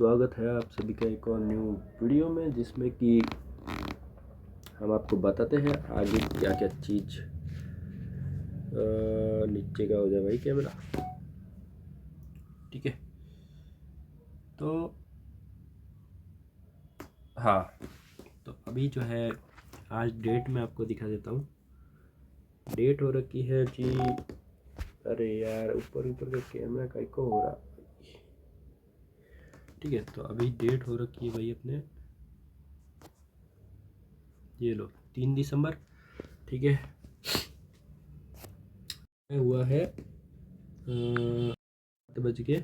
स्वागत है आप सभी का एक और न्यू वीडियो में, जिसमें कि हम आपको बताते हैं आगे क्या क्या चीज़। नीचे का हो जाए भाई कैमरा, ठीक है। तो हाँ, तो अभी जो है आज डेट में आपको दिखा देता हूँ। डेट हो रखी है जी, अरे यार ऊपर ऊपर का कैमरा का को हो रहा, ठीक है। तो अभी डेट हो रखी है भाई अपने, ये लो 3 दिसंबर, ठीक है। हुआ है 7 बज के।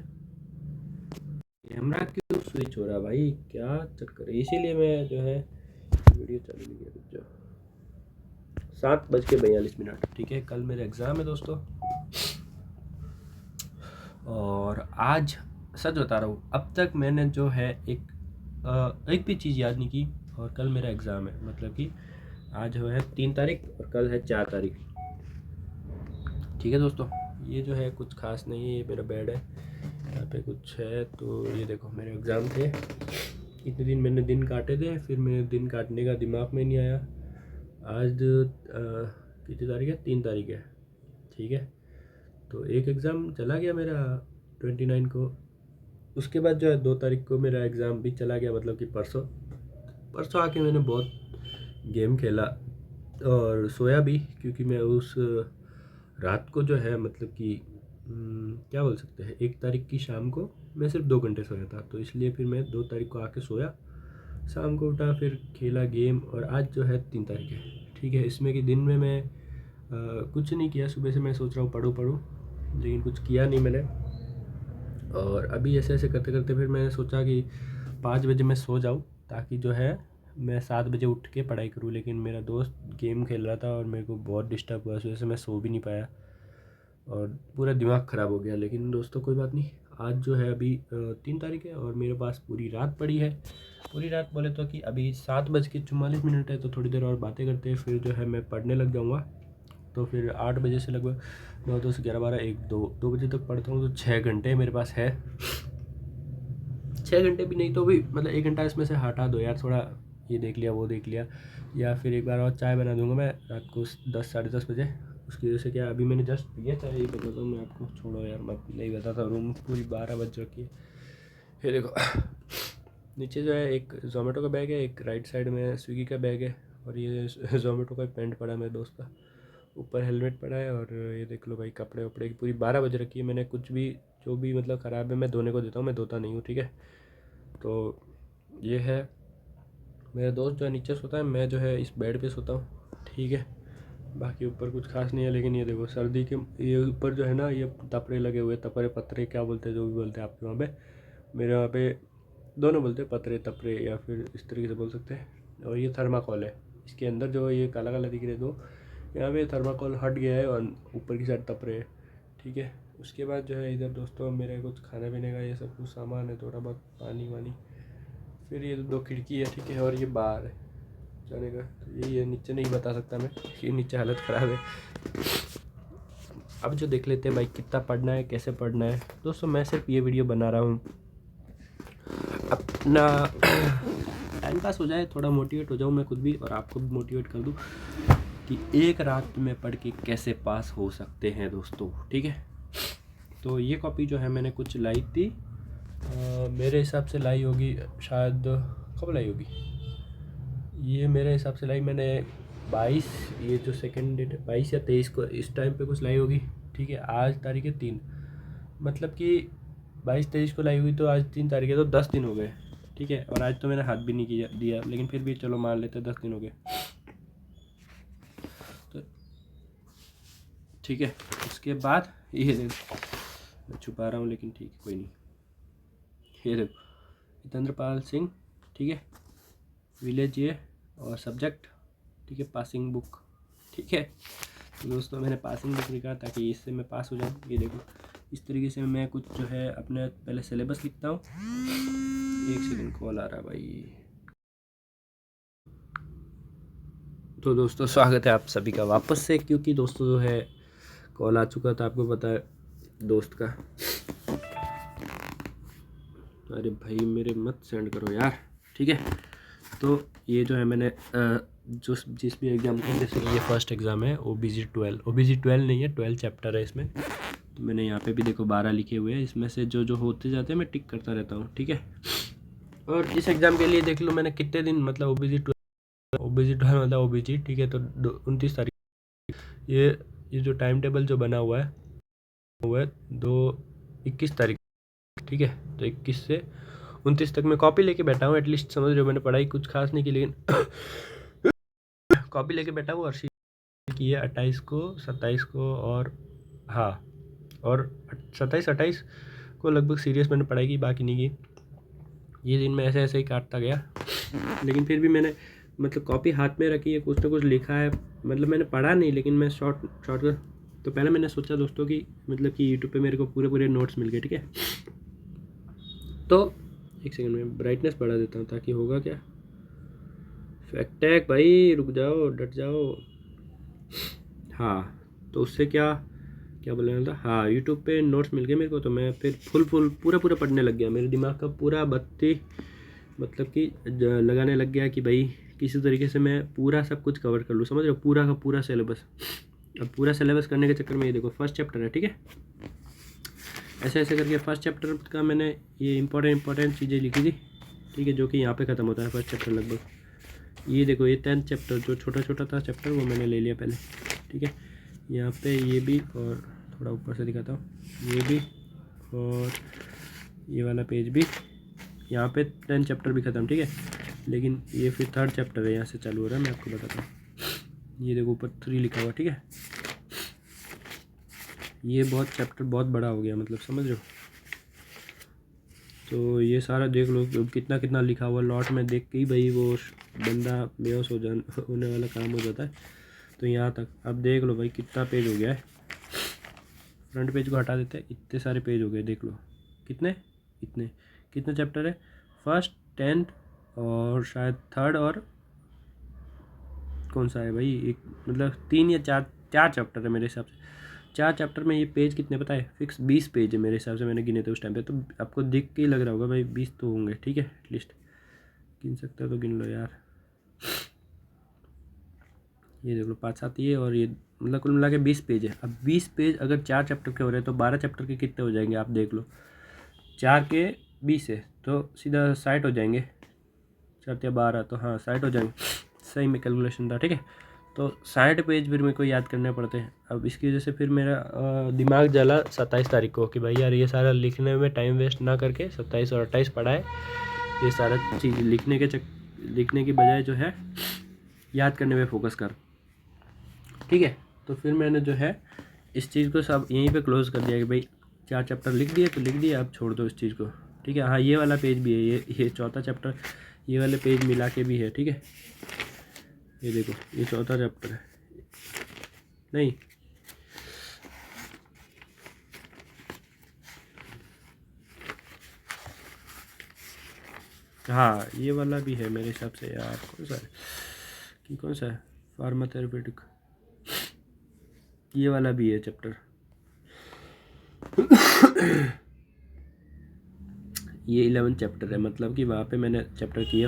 कैमरा क्यों स्विच हो रहा भाई, क्या चक्कर है? इसीलिए मैं जो है वीडियो चालू नहीं किया। रुक जाओ, 7:42, ठीक है। कल मेरा एग्ज़ाम है दोस्तों, और आज सच बता रहा हूँ, अब तक मैंने जो है एक भी चीज़ याद नहीं की। और कल मेरा एग्ज़ाम है, मतलब कि आज जो है 3 तारीख और कल है 4 तारीख, ठीक है दोस्तों। ये जो है कुछ खास नहीं है, ये मेरा बेड है, यहाँ पे कुछ है। तो ये देखो मेरे एग्ज़ाम थे, इतने दिन मैंने दिन काटे थे, फिर मेरे दिन काटने का दिमाग में नहीं आया। आज कितनी तारीख है? 3 तारीख है, ठीक है। तो एक एग्ज़ाम चला गया मेरा 29 को। उसके बाद जो है 2 तारीख को मेरा एग्ज़ाम भी चला गया, मतलब कि परसों परसों आके मैंने बहुत गेम खेला और सोया भी, क्योंकि मैं उस रात को जो है मतलब कि क्या बोल सकते हैं, 1 तारीख की शाम को मैं सिर्फ 2 घंटे सोया था, तो इसलिए फिर मैं 2 तारीख को आके सोया, शाम को उठा, फिर खेला गेम। और आज जो है 3 तारीख है, ठीक है। इसमें कि दिन में मैं कुछ नहीं किया, सुबह से मैं सोच रहा हूँ पढूँ, लेकिन कुछ किया नहीं मैंने। और अभी ऐसे ऐसे करते करते फिर मैंने सोचा कि 5 बजे मैं सो जाऊँ, ताकि जो है मैं 7 बजे उठ के पढ़ाई करूँ। लेकिन मेरा दोस्त गेम खेल रहा था और मेरे को बहुत डिस्टर्ब हुआ, इस वजह से मैं सो भी नहीं पाया और पूरा दिमाग ख़राब हो गया। लेकिन दोस्तों कोई बात नहीं, आज जो है अभी 3 तारीख है और मेरे पास पूरी रात पड़ी है। पूरी रात बोले तो कि अभी 7:44 है, तो थोड़ी देर और बातें करते हैं, फिर जो है मैं पढ़ने लग जाऊँगा। तो फिर 8 बजे से लगभग 9, 10, 11, 12, 1, 2 बजे तक पढ़ता हूँ, तो 6 घंटे मेरे पास है। 6 घंटे भी नहीं तो भी मतलब 1 घंटा इसमें से हटा दो यार, थोड़ा ये देख लिया वो देख लिया, या फिर एक बार और चाय बना दूंगा मैं रात को 10, साढ़े 10 बजे। उसकी वजह से क्या, अभी मैंने जस्ट पिया चाय, ये बताता हूँ मैं आपको। छोड़ो यार, मैं नहीं बताता, रूम पूरी 12 बज रखी है। ये देखो नीचे जो है एक जोमेटो का बैग है, एक राइट साइड में स्विगी का बैग है, और ये जोमेटो का पैंट पड़ा है मेरे दोस्त का, ऊपर हेलमेट पड़ा है। और ये देख लो भाई, कपड़े वपड़े की पूरी 12 बज रखी है। मैंने कुछ भी जो भी मतलब ख़राब है मैं धोने को देता हूँ, मैं धोता नहीं हूँ, ठीक है। तो ये है, मेरा दोस्त जो है नीचे सोता है, मैं जो है इस बेड पे सोता हूँ, ठीक है। बाकी ऊपर कुछ खास नहीं है। लेकिन ये देखो सर्दी के ये ऊपर जो है ना, ये तपरे लगे हुए, तपरे पतरे क्या बोलते हैं, जो भी बोलते हैं आपके वहाँ पे, मेरे वहाँ पे दोनों बोलते हैं, पतरे तपरे, या फिर इस तरीके से बोल सकते हैं। और ये थर्माकोल है, इसके अंदर जो ये काला काला दिख रहे दो, यहाँ पे थर्माकोल हट गया है और ऊपर की साइड तपरे है, ठीक है। उसके बाद जो है इधर दोस्तों मेरे कुछ खाने पीने का ये सब कुछ सामान है, थोड़ा बहुत पानी वानी। फिर ये 2 खिड़की है, ठीक है, और ये बाहर है जाने का। तो यही है, नीचे नहीं बता सकता मैं, ये नीचे हालत ख़राब है। अब जो देख लेते हैं भाई, कितना पढ़ना है, कैसे पढ़ना है। दोस्तों मैं सिर्फ ये वीडियो बना रहा हूँ अपना टाइम पास हो जाए, थोड़ा मोटिवेट हो जाऊँ मैं खुद भी, और आपको भी मोटिवेट कर दूँ कि एक रात में पढ़ के कैसे पास हो सकते हैं दोस्तों, ठीक है। तो ये कॉपी जो है मैंने कुछ लाई थी, मेरे हिसाब से लाई होगी शायद, कब लाई होगी ये, मेरे हिसाब से लाई मैंने 22, ये जो सेकंड डेट है 22 या 23 को, इस टाइम पे कुछ लाई होगी, ठीक है। आज तारीख है 3, मतलब कि 22-23 को लाई हुई, तो आज 3 तारीख है, तो 10 दिन हो गए, ठीक है। और आज तो मैंने हाथ भी नहीं किया दिया, लेकिन फिर भी चलो मान लेते 10 दिन हो गए, तो ठीक है। उसके बाद ये देखो, मैं छुपा रहा हूँ लेकिन ठीक है कोई नहीं, ये देखो हितेंद्रपाल सिंह, ठीक है, विलेज ये, और सब्जेक्ट, ठीक है, पासिंग बुक, ठीक है। तो दोस्तों मैंने पासिंग बुक लिखा ताकि इससे मैं पास हो जाऊँ। ये देखो इस तरीके से मैं कुछ जो है अपने पहले सिलेबस लिखता हूँ। एक सेकंड, कॉल आ रहा है भाई। तो दोस्तों स्वागत है आप सभी का वापस से, क्योंकि दोस्तों जो है कॉल आ चुका था, आपको पता है, दोस्त का। अरे भाई मेरे मत सेंड करो यार, ठीक है। तो ये जो है मैंने जिस भी एग्ज़ाम का, जैसे ये फर्स्ट एग्ज़ाम है OBG 12 नहीं है, 12 चैप्टर है इसमें। तो मैंने यहाँ पे भी देखो 12 लिखे हुए हैं, इसमें से जो जो होते जाते हैं मैं टिक करता रहता हूँ, ठीक है। और इस एग्ज़ाम के लिए देख लो मैंने कितने दिन, मतलब OBG 12 मतलब OBG, ठीक है। तो 29 तारीख ये जो टाइम टेबल जो बना हुआ है वो है 21 तारीख, ठीक है। तो 21 से 29 तक मैं कॉपी लेके बैठा हूँ, एटलीस्ट समझ रहे हो। मैंने पढ़ाई कुछ खास नहीं की, लेकिन कॉपी लेके बैठा हूँ। और की है 28 को, 27 को, और हाँ, और 27-28 को लगभग सीरियस मैंने पढ़ाई की, बाकी नहीं की। ये दिन में ऐसे ऐसे ही काटता गया, लेकिन फिर भी मैंने मतलब कॉपी हाथ में रखी है, कुछ ना कुछ लिखा है। मतलब मैंने पढ़ा नहीं, लेकिन मैं शॉर्ट तो पहले मैंने सोचा दोस्तों कि मतलब कि यूट्यूब पे मेरे को पूरे नोट्स मिल गए, ठीक है। तो एक सेकंड में ब्राइटनेस बढ़ा देता हूँ, ताकि होगा क्या, फैक्टैक भाई रुक जाओ, डट जाओ। हाँ, तो उससे क्या क्या बोलने वाला था, हाँ, यूट्यूब पे नोट्स मिल गए मेरे को। तो मैं फिर फुल पूरा पढ़ने लग गया। मेरे दिमाग का पूरा बत्ती मतलब कि लगाने लग गया कि भाई किसी तरीके से मैं पूरा सब कुछ कवर कर लूँ, समझ रहे हो, पूरा का पूरा सिलेबस। अब पूरा सिलेबस करने के चक्कर में ये देखो फर्स्ट चैप्टर है, ठीक है। ऐसे ऐसे करके फर्स्ट चैप्टर का मैंने ये इंपॉर्टेंट चीज़ें लिखी थी, ठीक है, जो कि यहाँ पे ख़त्म होता है फर्स्ट चैप्टर लगभग। ये देखो ये 10th चैप्टर जो छोटा था चैप्टर, वो मैंने ले लिया पहले, ठीक है। यहाँ पे ये भी, और थोड़ा ऊपर से दिखाता हूँ, ये भी और ये वाला पेज भी। यहाँ पे 10 चैप्टर भी ख़त्म, ठीक है। लेकिन ये फिर 3rd चैप्टर है, यहाँ से चालू हो रहा है, मैं आपको बताता हूँ। ये देखो ऊपर 3 लिखा हुआ, ठीक है। ये चैप्टर बहुत बड़ा हो गया, मतलब समझ रहे हो। तो ये सारा देख लो कितना कितना लिखा हुआ, लॉट में देख के ही भाई वो बंदा बेहोश होने वाला काम हो जाता है। तो यहाँ तक अब देख लो भाई कितना पेज हो गया है। फ्रंट पेज को हटा देते हैं, इतने सारे पेज हो गए, देख लो कितने चैप्टर है। फर्स्ट, 10th और शायद 3rd, और कौन सा है भाई, एक मतलब 3 या 4 चैप्टर है मेरे हिसाब से। 4 चैप्टर में ये पेज कितने पता है, फिक्स 20 पेज है मेरे हिसाब से, मैंने गिने थे उस टाइम पे। तो आपको देख के ही लग रहा होगा भाई 20 तो होंगे, ठीक है। एटलीस्ट गिन सकते हो तो गिन लो यार। ये देख लो 5-7 ये, और ये मतलब कुल मिला के 20 पेज है। अब 20 पेज अगर 4 चैप्टर के हो रहे हैं तो 12 चैप्टर के कितने हो जाएंगे, आप देख लो। 4 के 20 है तो सीधा 60 हो जाएंगे, 4 या 12, तो हाँ 60 हो जाएंगे। सही में कैलकुलेशन था, ठीक है। तो 60 पेज फिर मेरे को याद करने पड़ते हैं। अब इसकी वजह से फिर मेरा दिमाग जला 27 तारीख को कि भाई यार ये सारा लिखने में टाइम वेस्ट ना करके 27 और 28 पढ़ा है, ये सारा चीज़ लिखने की बजाय जो है याद करने में फोकस कर, ठीक है। तो फिर मैंने जो है इस चीज़ को सब यहीं पे क्लोज़ कर दिया कि भाई 4 चैप्टर लिख दिए तो लिख दिए, अब छोड़ दो इस चीज़ को, ठीक है। हाँ, ये वाला पेज भी है, ये 4था चैप्टर, ये वाले पेज मिला के भी है, ठीक है। ये देखो ये 4था चैप्टर है, नहीं हाँ ये वाला भी है मेरे हिसाब से यार। कौन सा है, फार्माथेरेपेटिक, ये वाला भी है चैप्टर। ये 11 चैप्टर है, मतलब कि वहाँ पे मैंने चैप्टर किए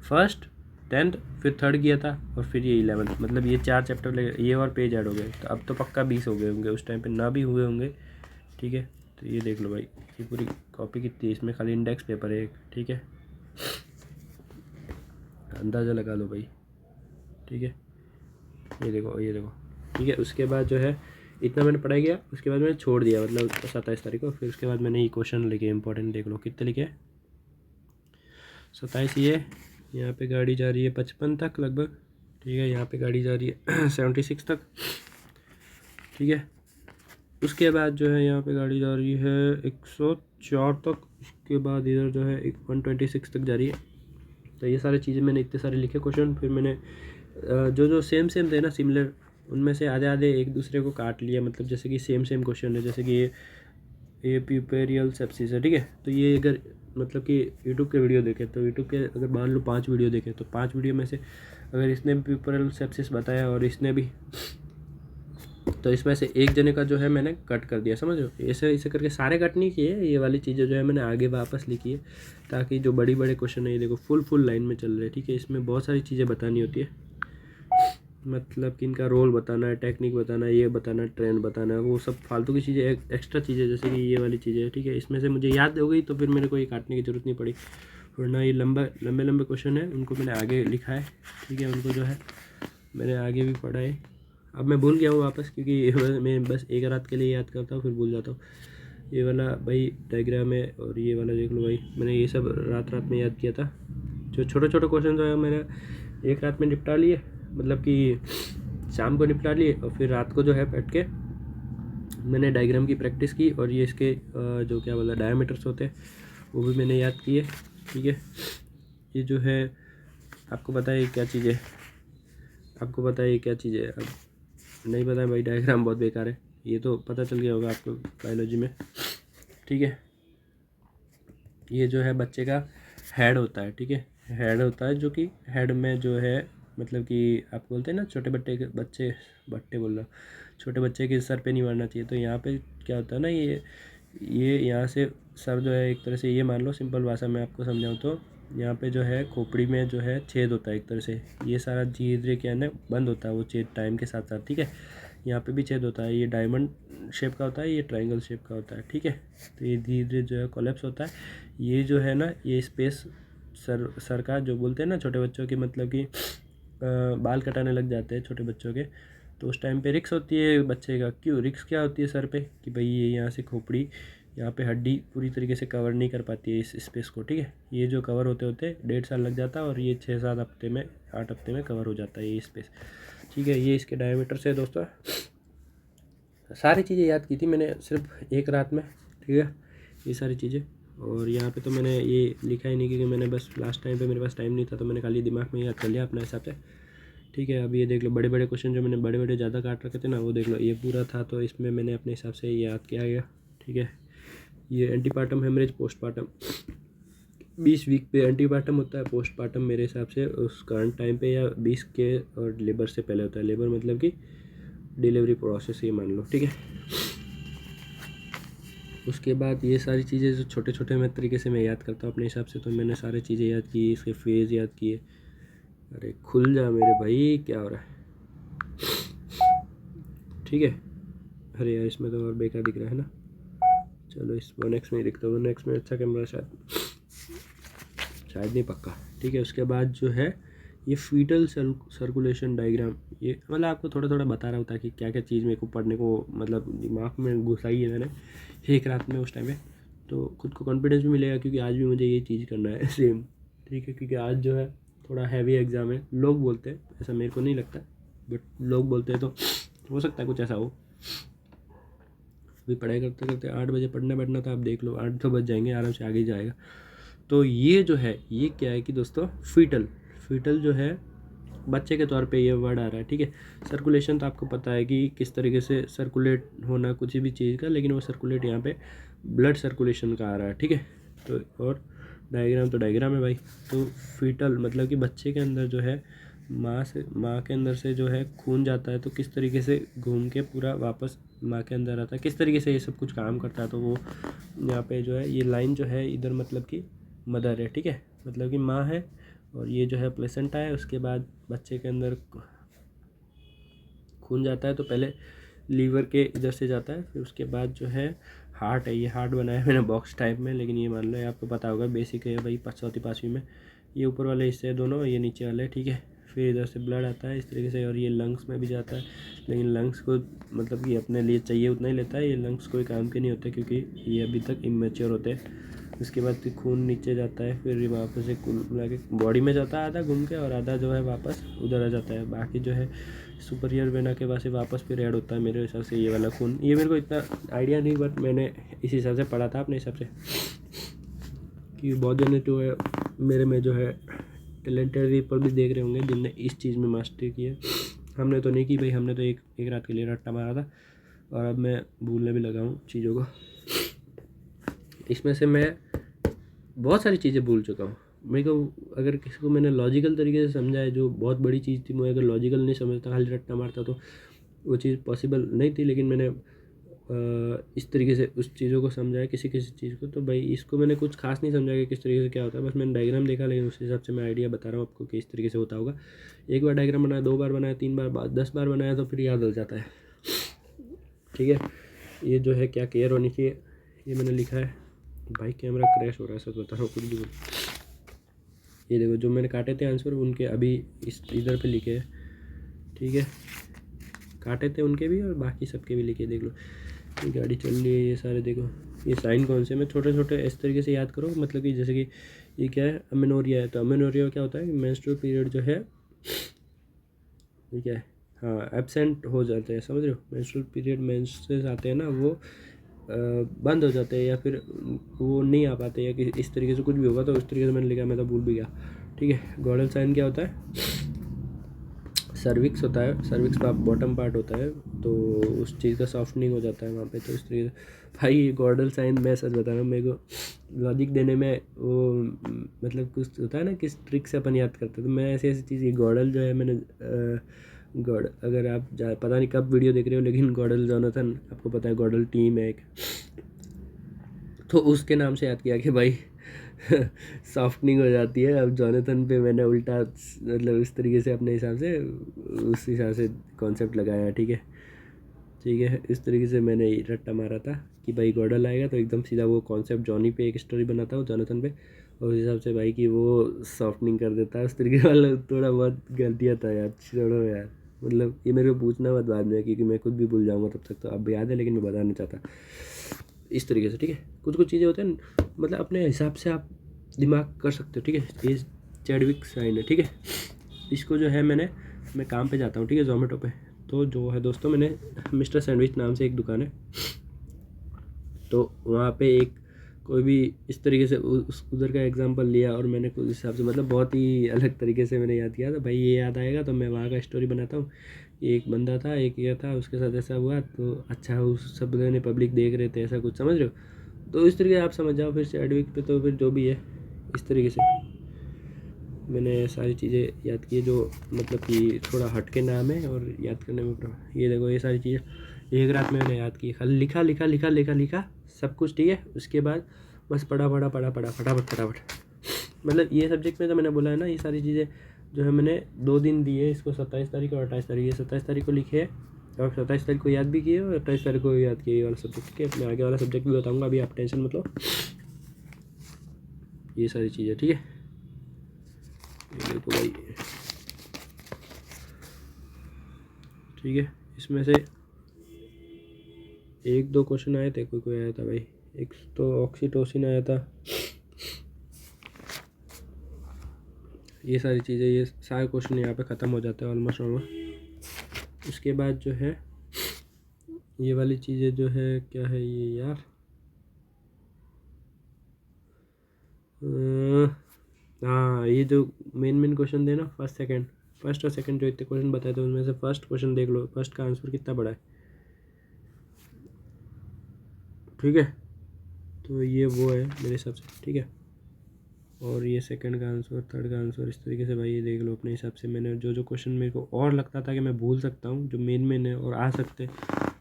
फर्स्ट, 10th, फिर 3rd किया था, और फिर ये 11th, मतलब ये 4 चैप्टर ये और पेज ऐड हो गए। तो अब तो पक्का 20 हो गए होंगे, उस टाइम पे ना भी हुए होंगे, ठीक है। तो ये देख लो भाई ये पूरी कॉपी कितनी है, इसमें खाली इंडेक्स पेपर है एक, ठीक है। अंदाज़ा लगा लो भाई, ठीक है। ये देखो ठीक है। उसके बाद जो है इतना मैंने पढ़ाई किया, उसके बाद मैंने छोड़ दिया, मतलब 27 तारीख को। फिर उसके बाद मैंने ये क्वेश्चन लिखे इंपॉर्टेंट, देख लो कितने लिखे, 27 ये, यहाँ पे गाड़ी जा रही है 55 तक लगभग, ठीक है। यहाँ पे गाड़ी जा रही है 76 तक, ठीक है। उसके बाद जो है यहाँ पे गाड़ी जा रही है 104 तक, उसके बाद इधर जो है 126 तक जा रही है। तो ये सारी चीज़ें मैंने इतने सारे लिखे क्वेश्चन। फिर मैंने जो सेम थे ना, सिमिलर, उनमें से आधे आधे एक दूसरे को काट लिया, मतलब जैसे कि सेम क्वेश्चन है, जैसे कि ये प्यूपेरियल सेप्सिस है, ठीक है। तो ये अगर मतलब कि यूट्यूब के वीडियो देखें, तो यूट्यूब के अगर मान लो 5 वीडियो देखें, तो 5 वीडियो में से अगर इसने प्यूपेरियल सेप्सिस बताया और इसने भी तो इसमें से एक जने का जो है मैंने कट कर दिया, समझ लो। ऐसे ऐसे करके सारे कट नहीं किए, ये वाली चीज़ें जो है मैंने आगे वापस लिखी है, ताकि जो बड़ी बड़े क्वेश्चन है ये देखो फुल लाइन में चल रहे हैं, ठीक है। इसमें बहुत सारी चीज़ें बतानी होती है, मतलब कि इनका रोल बताना है, टेक्निक बताना है, ये बताना है, ट्रेंड बताना है, वो सब फालतू की चीज़ें, एक्स्ट्रा चीज़ें, जैसे कि ये वाली चीज़ें, ठीक है। इसमें से मुझे याद हो गई तो फिर मेरे को ये काटने की ज़रूरत नहीं पड़ी, वरना ये लंबे क्वेश्चन है, उनको मैंने आगे लिखा है, ठीक है। उनको जो है मैंने आगे भी पढ़ा है। अब मैं भूल गया हूँ वापस, क्योंकि मैं बस एक रात के लिए याद करता हूँ फिर भूल जाता हूँ। ये वाला भाई डायग्राम है, और ये वाला देख लो भाई, मैंने ये सब रात में याद किया था। जो छोटे क्वेश्चन जो है मैंने एक रात में निपटा लिए, मतलब कि शाम को निपटा लिए, और फिर रात को जो है बैठ के मैंने डायग्राम की प्रैक्टिस की, और ये इसके जो क्या बोला डायमीटर्स होते हैं वो भी मैंने याद किए, ठीक है। ये जो है आपको पता है क्या चीज़ है, आपको पता है ये क्या चीज़ है? अब नहीं पता है भाई, डायग्राम बहुत बेकार है, ये तो पता चल गया होगा आपको बायोलॉजी में, ठीक है। ये जो है बच्चे का हेड होता है, ठीक है, हेड होता है, जो कि हेड में जो है मतलब कि आप बोलते हैं ना छोटे बट्टे बोल रहा हूँ, छोटे बच्चे के सर पे नहीं मारना चाहिए। तो यहाँ पे क्या होता है ना, ये यहाँ से सर जो है, एक तरह से ये मान लो, सिंपल भाषा में आपको समझाऊँ तो यहाँ पे जो है खोपड़ी में जो है छेद होता है एक तरह से, ये सारा धीरे धीरे क्या है ना बंद होता है वो छेद टाइम के साथ साथ, ठीक है। यहाँ पे भी छेद होता है, ये डायमंड शेप का होता है, ये ट्रायंगल शेप का होता है, ठीक है। तो ये धीरे धीरे जो है कोलैप्स होता है, ये जो है ना ये स्पेस सर का जो बोलते हैं ना छोटे बच्चों की, मतलब कि बाल कटाने लग जाते हैं छोटे बच्चों के, तो उस टाइम पे रिक्स होती है बच्चे का। क्यों रिक्स क्या होती है सर पे, कि भाई ये यहाँ से खोपड़ी, यहाँ पे हड्डी पूरी तरीके से कवर नहीं कर पाती है इस स्पेस को, ठीक है। ये जो कवर होते होते 1.5 साल लग जाता है, और ये 6-7 हफ्ते में 8 हफ्ते में कवर हो जाता है ये स्पेस, ठीक है। ये इसके डायमीटर से दोस्तों सारी चीज़ें याद की थी मैंने सिर्फ एक रात में, ठीक है, ये सारी चीज़ें। और यहाँ पे तो मैंने ये लिखा ही नहीं, क्योंकि मैंने बस लास्ट टाइम पे मेरे पास टाइम नहीं था, तो मैंने खाली दिमाग में याद कर लिया अपने हिसाब से, ठीक है। अब ये देख लो बड़े क्वेश्चन जो मैंने बड़े ज़्यादा काट रखे थे ना, वो देख लो ये पूरा था, तो इसमें मैंने अपने हिसाब से याद किया गया, ठीक है। ये एंटीपार्टम हेमरेज पोस्टपार्टम, 20 वीक पे एंटीपार्टम होता है, पोस्टपार्टम मेरे हिसाब से उस करंट टाइम पे या 20 के और लेबर से पहले होता है। लेबर मतलब कि डिलीवरी प्रोसेस, ये मान लो, ठीक है। उसके बाद ये सारी चीज़ें जो छोटे मैं तरीके से मैं याद करता हूँ अपने हिसाब से, तो मैंने सारी चीज़ें याद की, इसके फेज़ याद किए। अरे खुल जा मेरे भाई, क्या हो रहा है, ठीक है। अरे यार इसमें तो और बेकार दिख रहा है ना, चलो इस 1x में दिखता है, 1x में अच्छा कैमरा शायद नहीं पक्का, ठीक है। उसके बाद जो है ये फीटल सर्कुलेशन डायग्राम, ये मतलब आपको थोड़ा बता रहा होता है कि क्या क्या चीज़ मेरे को पढ़ने को मतलब दिमाग में घुसाई है मैंने एक रात में उस टाइम पे, तो खुद को कॉन्फिडेंस भी मिलेगा, क्योंकि आज भी मुझे ये चीज़ करना है सेम, ठीक है। क्योंकि आज जो है थोड़ा हैवी एग्ज़ाम है, लोग बोलते हैं, ऐसा मेरे को नहीं लगता, बट लोग बोलते हैं, तो हो सकता है कुछ ऐसा हो। अभी पढ़ाई करते करते 8 बजे पढ़ना बैठना था, आप देख लो 8 तो बज जाएंगे, आराम से आगे ही जाएगा। तो ये जो है ये क्या है कि दोस्तों फीटल जो है बच्चे के तौर पे ये वर्ड आ रहा है, ठीक है। सर्कुलेशन तो आपको पता है कि किस तरीके से सर्कुलेट होना कुछ भी चीज़ का, लेकिन वो सर्कुलेट यहाँ पे ब्लड सर्कुलेशन का आ रहा है, ठीक है। तो और डायग्राम तो डायग्राम है भाई। तो फीटल मतलब कि बच्चे के अंदर जो है माँ के अंदर से जो है खून जाता है, तो किस तरीके से घूम के पूरा वापस माँ के अंदर आता है, किस तरीके से ये सब कुछ काम करता है। तो वो यहाँ पे जो है ये लाइन जो है इधर मतलब कि मदर है, ठीक है, मतलब कि माँ है, और ये जो है प्लेसेंटा है। उसके बाद बच्चे के अंदर खून जाता है, तो पहले लीवर के इधर से जाता है, फिर उसके बाद जो है हार्ट है, ये हार्ट बनाया है मैंने बॉक्स टाइप में, लेकिन ये मान लो ये आपको पता होगा, बेसिक है भाई, 5वीं में। ये ऊपर वाले हिस्से दोनों, ये नीचे वाले, ठीक है। फिर इधर से ब्लड आता है इस तरीके से, और ये लंग्स में भी जाता है, लेकिन लंग्स को मतलब कि अपने लिए चाहिए उतना ही लेता है, ये लंग्स कोई काम के नहीं होते, क्योंकि ये अभी तक इमेच्योर होते हैं। उसके बाद फिर खून नीचे जाता है, फिर वापस से कुल मिला के बॉडी में जाता है आधा घूम के, और आधा जो है वापस उधर आ जाता है। बाकी जो है सुपीरियर वेना के बाद से वापस फिर ऐड होता है मेरे हिसाब से ये वाला खून। ये मेरे को इतना आइडिया नहीं, बट मैंने इस हिसाब से पढ़ा था अपने हिसाब से, कि बहुत जने जो है मेरे में जो है टैलेंटेड पीपल भी देख रहे होंगे जिनने इस चीज़ में मास्टरी की है। हमने तो नहीं की भाई, हमने तो एक रात के लिए रट्टा मारा था, और अब मैं भूलने भी लगा हूँ चीज़ों को। इसमें से मैं बहुत सारी चीज़ें भूल चुका हूँ। मेरे को अगर किसी को मैंने लॉजिकल तरीके से समझा है, जो बहुत बड़ी चीज़ थी, मैं अगर लॉजिकल नहीं समझता, खाली रट्टा मारता, तो वो चीज़ पॉसिबल नहीं थी, लेकिन मैंने इस तरीके से उस चीज़ों को समझाया, किसी किसी चीज़ को। तो भाई इसको मैंने कुछ खास नहीं समझा कि किस तरीके से क्या होता है, बस मैंने डायग्राम देखा, लेकिन उस हिसाब से मैं आइडिया बता रहा हूँ आपको कि इस तरीके से होता होगा। एक बार डायग्राम बनाया, 2 बार बनाया, 3 बार, 10 बार बनाया तो फिर याद हो जाता है। ठीक है, ये जो है क्या केयर होनी चाहिए, ये मैंने लिखा है। भाई कैमरा क्रैश हो रहा है, सच बता रहा हूँ, कुछ भी बोल। ये देखो जो मैंने काटे थे आंसर, उनके अभी इस इधर पे लिखे हैं। ठीक है, काटे थे उनके भी और बाकी सबके भी लिखे, देख लो। ये गाड़ी चल रही है, ये सारे देखो, ये साइन कौन से, मैं छोटे छोटे इस तरीके से याद करो। मतलब कि जैसे कि ये क्या है, अमेनोरिया है, तो अमेनोरिया क्या होता है कि मेंस्ट्रुअल पीरियड जो है, ये क्या है, हाँ एब्सेंट हो जाते हैं, समझ रहे हो। मेंस्ट्रुअल पीरियड, मेंसेस आते हैं ना, वो बंद हो जाते हैं या फिर वो नहीं आ पाते, या कि इस तरीके से कुछ भी होगा। तो उस तरीके से मैंने लिखा, मैं तो भूल भी गया। ठीक है, गॉडल साइन क्या होता है, सर्विक्स होता है, सर्विक्स का बॉटम पार्ट होता है, तो उस चीज़ का सॉफ्टनिंग हो जाता है वहाँ पे। तो इस तरीके से भाई गॉडल साइन, मैं सच बता रहा हूँ, मेरे को लॉजिक देने में वो मतलब कुछ होता है ना, किस ट्रिक से अपन याद करते हैं। तो मैं ऐसी ऐसी चीज़, ये गॉडल जो है मैंने गॉड, अगर आप पता नहीं कब वीडियो देख रहे हो, लेकिन गॉडल जोनाथन, आपको पता है गॉडल टीम है एक, तो उसके नाम से याद किया कि भाई सॉफ्टनिंग हो जाती है। अब जोनाथन पे मैंने उल्टा मतलब इस तरीके से अपने हिसाब से, उस हिसाब से कॉन्सेप्ट लगाया। ठीक है, ठीक है, इस तरीके से मैंने रट्टा मारा था कि भाई गॉडल आएगा तो एकदम सीधा वो कॉन्सेप्ट जॉनी पे एक स्टोरी बनाता हूँ, जोनाथन पे, और उस हिसाब से भाई कि वो सॉफ्टनिंग कर देता है उस तरीके वाला। थोड़ा बहुत गलतियाँ था यार, छोड़ो यार, मतलब ये मेरे को पूछना मत बाद में, क्योंकि मैं खुद भी भूल जाऊँगा तब तक। तो अब याद है, लेकिन मैं बताना चाहता इस तरीके से। ठीक है, कुछ कुछ चीज़ें होते हैं मतलब अपने हिसाब से आप दिमाग कर सकते हो। ठीक है, ये चैडविक साइन है। ठीक है, इसको जो है मैं काम पे जाता हूँ, ठीक है, जोमेटो पे। तो जो है दोस्तों, मैंने मिस्टर सैंडविच नाम से एक दुकान है, तो वहाँ पे एक कोई भी इस तरीके से उस उधर का एग्जांपल लिया, और मैंने कुछ हिसाब से मतलब बहुत ही अलग तरीके से मैंने याद किया। तो भाई ये याद आएगा तो मैं वहाँ का स्टोरी बनाता हूँ। एक बंदा था, एक ये था, उसके साथ ऐसा हुआ, तो अच्छा उस सब ने पब्लिक देख रहे थे, ऐसा कुछ, समझ रहे हो। तो इस तरीके आप समझ जाओ। फिर चैडविक पे तो फिर जो भी है, इस तरीके से मैंने सारी चीज़ें याद की, जो मतलब कि थोड़ा हट के नाम है और याद करने में ये देखो, ये सारी चीज़ें एक रात में मैंने याद की, खाली लिखा लिखा लिखा लिखा लिखा सब कुछ। ठीक है, उसके बाद बस पढ़ा पढ़ा पढ़ा पढ़ा फटाफट फटाफट। मतलब ये सब्जेक्ट में तो मैंने बोला है ना, ये सारी चीज़ें जो है मैंने 2 दिन दिए इसको, 27 तारीख और 28 तारीख। ये 27 तारीख को लिखे और 27 तारीख को याद भी किए और 28 तारीख को याद किए ये वाला सब्जेक्ट। ठीक है, मैं आगे वाला सब्जेक्ट भी बताऊँगा, अभी आप टेंशन मत लो। ये सारी चीज़ें, ठीक है, ये देखो भाई, ठीक है। इसमें से 1-2 क्वेश्चन आए थे, कोई आया था भाई। एक तो ऑक्सीटोसिन आया था, ये सारी चीज़ें, ये सारे क्वेश्चन यहाँ पे ख़त्म हो जाते हैं ऑलमोस्ट। उसके बाद जो है ये वाली चीज़ें जो है, क्या है ये यार, हाँ, ये जो मेन क्वेश्चन थे ना, फर्स्ट और सेकंड जो इतने क्वेश्चन बताए थे, उनमें से फर्स्ट क्वेश्चन देख लो, फर्स्ट का आंसर कितना बड़ा है। ठीक है, तो ये वो है मेरे हिसाब से। ठीक है, और ये सेकंड का आंसर, थर्ड का आंसर, इस तरीके से भाई ये देख लो अपने हिसाब से। मैंने जो जो क्वेश्चन मेरे को और लगता था कि मैं भूल सकता हूँ, जो मेन है और आ सकते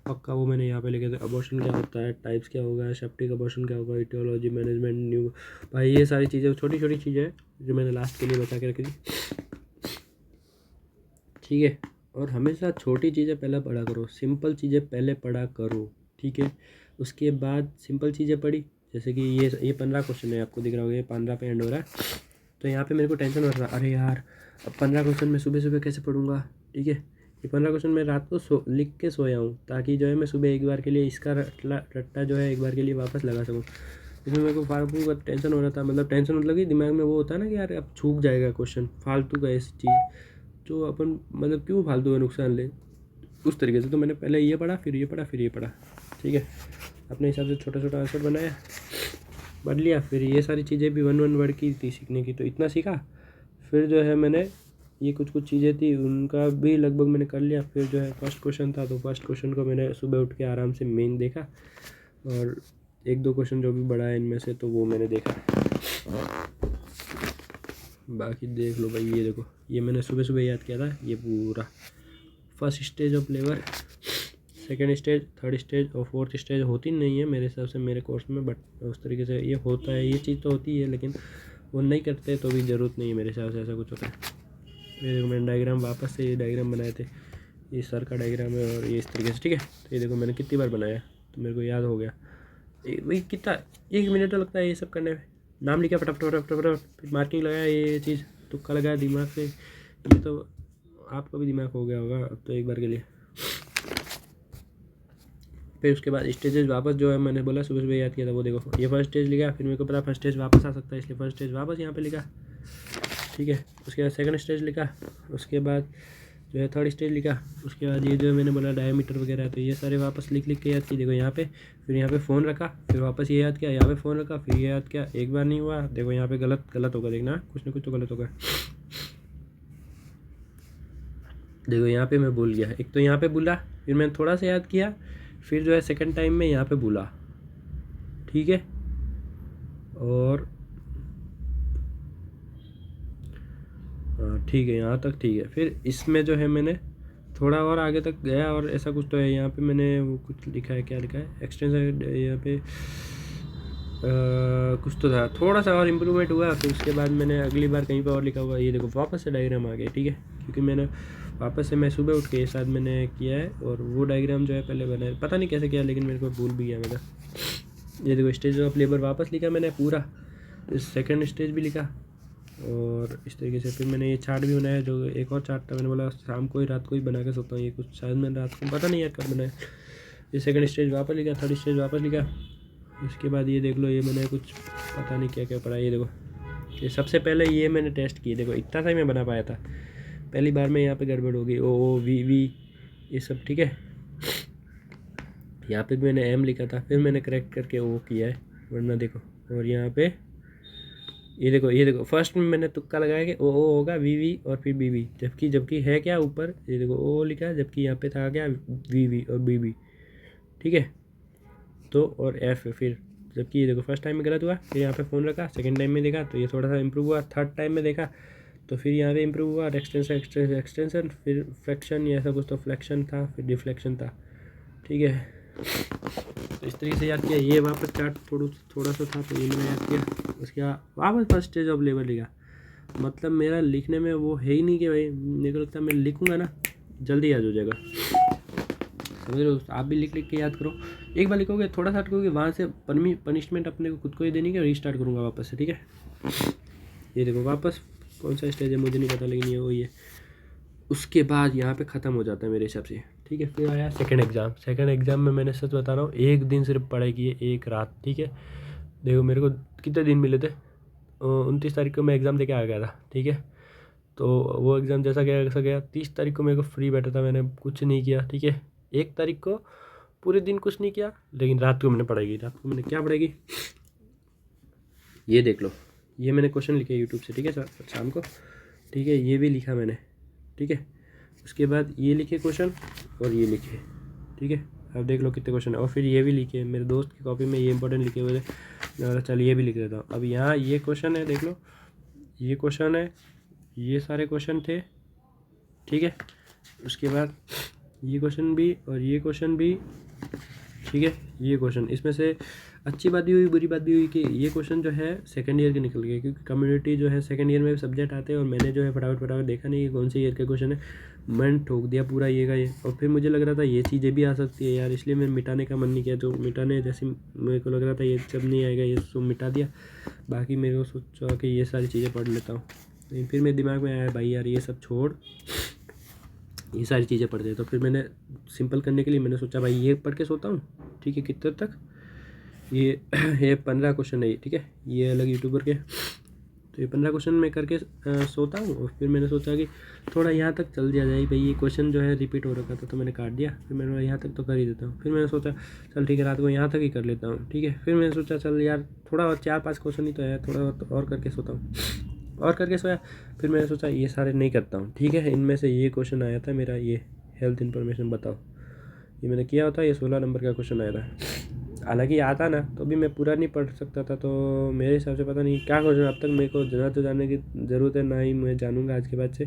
पक्का, वो मैंने यहाँ पे लिखे थे। अबॉर्शन क्या होता है, टाइप्स क्या होगा, सेप्टिक अबॉर्शन क्या होगा, इटियोलॉजी, मैनेजमेंट, न्यू, भाई ये सारी चीज़ें छोटी छोटी चीज़ें हैं जो मैंने लास्ट के लिए बचा के रखी थी। ठीक है, और हमेशा छोटी चीज़ें पहले पढ़ा करो, सिंपल चीज़ें पहले पढ़ा करो। ठीक है, उसके बाद सिंपल चीज़ें पढ़ी, जैसे कि ये 15 क्वेश्चन है, आपको दिख रहा होगा ये 15 पे एंड हो रहा है। तो यहाँ पे मेरे को टेंशन हो रहा, अरे यार अब 15 क्वेश्चन मैं सुबह सुबह कैसे पढ़ूंगा। ठीक है, ये 15 क्वेश्चन मैं रात को लिख के सोया हूँ, ताकि जो है मैं सुबह एक बार के लिए इसका रट्टा जो है एक बार के लिए वापस लगा सकूँ। इसमें मेरे को फालतू का टेंशन हो रहा था, मतलब टेंशन मतलब कि दिमाग में वो होता है ना कि यार अब छूट जाएगा क्वेश्चन, फालतू का ऐसी चीज़ जो अपन मतलब क्यों फालतू का नुकसान ले, उस तरीके से। तो मैंने पहले ये पढ़ा, फिर ये पढ़ा, फिर ये पढ़ा। ठीक है, अपने हिसाब से छोटा छोटा आंसर बनाया, पढ़ लिया। फिर ये सारी चीज़ें भी 1 वर्ड की थी सीखने की, तो इतना सीखा। फिर जो है मैंने ये कुछ चीज़ें थी उनका भी लगभग मैंने कर लिया। फिर जो है फर्स्ट क्वेश्चन था, तो फर्स्ट क्वेश्चन को मैंने सुबह उठ के आराम से मेन देखा, और 1-2 क्वेश्चन जो भी बड़ा है इनमें से, तो वो मैंने देखा। बाकी देख लो भाई, ये देखो, ये मैंने सुबह सुबह याद किया था, ये पूरा first stage of labour, second stage, third stage और फोर्थ स्टेज होती नहीं है मेरे हिसाब से मेरे कोर्स में, बट उस तरीके से ये होता है, ये चीज़ तो होती है, लेकिन वो नहीं करते तो भी ज़रूरत नहीं है मेरे हिसाब से, ऐसा कुछ होता है। ये देखो मैंने डायग्राम वापस से ये डायग्राम बनाए थे, ये सर का डायग्राम है और ये इस तरीके से, ठीक है। तो ये देखो मैंने कितनी बार बनाया तो मेरे को याद हो गया। वही कितना 1 मिनट तो लगता है ये सब करने में। नाम लिखा फटाफट फटाफट फटाफट, फिर मार्किंग लगाया, ये चीज़ तुक्का लगाया दिमाग से। ये तो आपका भी दिमाग हो गया होगा अब तो एक बार के लिए। फिर उसके बाद स्टेजेस वापस जो है मैंने बोला सुबह सुबह याद किया था, वो देखो ये फर्स्ट स्टेज लिखा, फिर मेरे को पता फर्स्ट स्टेज वापस आ सकता है इसलिए फर्स्ट स्टेज वापस यहाँ पे लिखा, ठीक है। उसके बाद सेकंड स्टेज लिखा, उसके बाद जो है थर्ड स्टेज लिखा, उसके बाद ये जो मैंने बोला डायमीटर वगैरह, तो ये सारे वापस लिख के याद किए। देखो यहाँ पे, फिर यहाँ पे फ़ोन रखा, फिर वापस ये याद किया, यहाँ पे फ़ोन रखा, फिर ये याद किया। एक बार नहीं हुआ, देखो यहाँ पे गलत होगा, देखना कुछ ना कुछ तो गलत होगा। देखो यहाँ पे मैं भूल गया, एक तो यहाँ पे भूला, फिर मैंने थोड़ा सा याद किया, फिर जो है सेकंड टाइम में यहाँ पे भूला, ठीक है। और हाँ ठीक है, यहाँ तक ठीक है। फिर इसमें जो है मैंने थोड़ा और आगे तक गया और ऐसा कुछ तो है यहाँ पे, मैंने वो कुछ लिखा है, क्या लिखा है, एक्सटेंशन यहाँ पे कुछ तो था, थोड़ा सा और इम्प्रूवमेंट हुआ। फिर उसके बाद मैंने अगली बार कहीं पे और लिखा हुआ, ये देखो वापस से डायग्राम आ गया, ठीक है। क्योंकि मैंने वापस से मैं सुबह उठ के ये साथ मैंने किया है, और वो डायग्राम जो है पहले बनाया, पता नहीं कैसे किया, लेकिन मेरे को भूल भी गया मेरा। ये देखो स्टेज ऑफ लेबर वापस लिखा मैंने पूरा, सेकेंड स्टेज भी लिखा, और इस तरीके से फिर मैंने ये चार्ट भी बनाया, जो एक और चार्ट था, मैंने बोला शाम को ही रात को ही बना के सोता हूँ, ये कुछ शायद मैंने रात को पता नहीं यार कब बनाया। ये सेकंड स्टेज वापस लिखा, थर्ड स्टेज वापस लिखा। इसके बाद ये देख लो, ये मैंने कुछ पता नहीं क्या क्या पढ़ा, ये देखो ये सबसे पहले ये मैंने टेस्ट किए, देखो इतना सा ही मैं बना पाया था, पहली बार में यहाँ पे गड़बड़ हो गई, ओ वी ये सब, ठीक है। यहाँ पे भी मैंने एम लिखा था, फिर मैंने करेक्ट करके ओ किया है, वरना देखो। और यहाँ पे ये देखो फर्स्ट में मैंने तुक्का लगाया कि ओ होगा वी और फिर बी, जबकि है क्या ऊपर, ये देखो ओ लिखा है, जबकि यहाँ पे था क्या वी और बी, ठीक है। तो और एफ फिर, जबकि ये देखो फर्स्ट टाइम में गलत हुआ, फिर यहाँ पे फ़ोन रखा, सेकंड टाइम में देखा तो ये थोड़ा सा इंप्रूव हुआ, थर्ड टाइम में देखा तो फिर यहाँ पे इंप्रूव हुआ, एक्सटेंशन, फिर फ्लैक्शन या ऐसा कुछ तो फ्लैक्शन था, फिर डिफ्लेक्शन था, ठीक है। तो इस तरीके से याद किया। ये वापस चार्ट थोड़ा सा था, तो ये मैंने याद किया। उसके बाद वापस फर्स्ट स्टेज ऑफ लेबर लिखा, मतलब मेरा लिखने में वो है ही नहीं कि भाई, मेरे को लगता है मैं लिखूँगा ना जल्दी याद हो जाएगा, समझ रहे हो। आप भी लिख के याद करो, एक बार लिखोगे थोड़ा सा अटकोगे, वहाँ से पनिशमेंट अपने को खुद को ही देनी है, रीस्टार्ट करूँगा वापस से, ठीक है। ये देखो वापस कौन सा स्टेज है मुझे नहीं पता, लेकिन ये वही है। उसके बाद यहाँ पे ख़त्म हो जाता है मेरे हिसाब से, ठीक है। फिर आया सेकंड एग्ज़ाम में मैंने सच बता रहा हूँ, एक दिन सिर्फ पढ़ाई की है, एक रात, ठीक है। देखो मेरे को कितने दिन मिले थे, 29 तारीख को मैं एग्ज़ाम दे के आ गया था, ठीक है। तो वो एग्ज़ाम जैसा गया 30 तारीख को मेरे को फ्री बैठा था, मैंने कुछ नहीं किया, ठीक है। 1 तारीख को पूरे दिन कुछ नहीं किया, लेकिन रात को मैंने पढ़ाई की। रात को मैंने क्या पढ़ाई की, ये देख लो, ये मैंने क्वेश्चन लिखे यूट्यूब से, ठीक है, शाम को, ठीक है। ये भी लिखा मैंने, ठीक है। उसके बाद ये लिखे क्वेश्चन और ये लिखे, ठीक है। अब देख लो कितने क्वेश्चन है, और फिर ये भी लिखे, मेरे दोस्त की कॉपी में ये इंपॉर्टेंट लिखे हुए थे, चल ये भी लिख देता हूँ। अब यहाँ ये क्वेश्चन है, देख लो ये क्वेश्चन है, ये सारे क्वेश्चन थे, ठीक है। उसके बाद ये क्वेश्चन भी और ये क्वेश्चन भी, ठीक है। ये क्वेश्चन, इसमें से अच्छी बात भी हुई बुरी बात भी हुई कि ये क्वेश्चन जो है सेकंड ईयर के निकल गए, क्योंकि कम्युनिटी जो है सेकंड ईयर में सब्जेक्ट आते हैं, और मैंने जो है फटाफट देखा नहीं कि कौन से ईयर का क्वेश्चन है, मैंने ठोक दिया पूरा ये का ये। और फिर मुझे लग रहा था ये चीज़ें भी आ सकती है यार, इसलिए मैंने मिटाने का मन नहीं किया, तो मिटाने जैसे मेरे को लग रहा था ये सब नहीं आएगा, ये सब मिटा दिया। बाकी मेरे को सोचा कि ये सारी चीज़ें पढ़ लेता हूँ, लेकिन फिर मेरे दिमाग में आया भाई यार ये सब छोड़, ये सारी चीज़ें पढ़ दे। तो फिर मैंने सिंपल करने के लिए मैंने सोचा भाई ये पढ़ के सोता हूँ, ठीक है। कितने तक ये 15 क्वेश्चन है, ठीक है, ये अलग यूट्यूबर के, तो ये 15 क्वेश्चन मैं करके सोता हूँ। और फिर मैंने सोचा कि थोड़ा यहाँ तक चल दिया जाए भाई, ये क्वेश्चन जो है रिपीट हो रखा था, तो मैंने काट दिया। फिर मैंने यहाँ तक तो कर ही देता हूँ। फिर मैंने सोचा चल ठीक है रात को यहाँ तक ही कर लेता हूँ, ठीक है। फिर मैंने सोचा चल यार थोड़ा और 4-5 क्वेश्चन ही तो है, थोड़ा और करके सोता हूँ, और करके सोया। फिर मैंने सोचा ये सारे नहीं करता हूँ, ठीक है। इनमें से ये क्वेश्चन आया था मेरा, ये हेल्थ इन्फॉर्मेशन बताओ, ये मैंने किया होता, ये 16 नंबर का क्वेश्चन आया था। हालांकि आता ना तो भी मैं पूरा नहीं पढ़ सकता था, तो मेरे हिसाब से पता नहीं क्या क्वेश्चन, अब तक मेरे को ज़्यादा तो जानने की ज़रूरत है ना ही मैं जानूँगा आज के बाद से,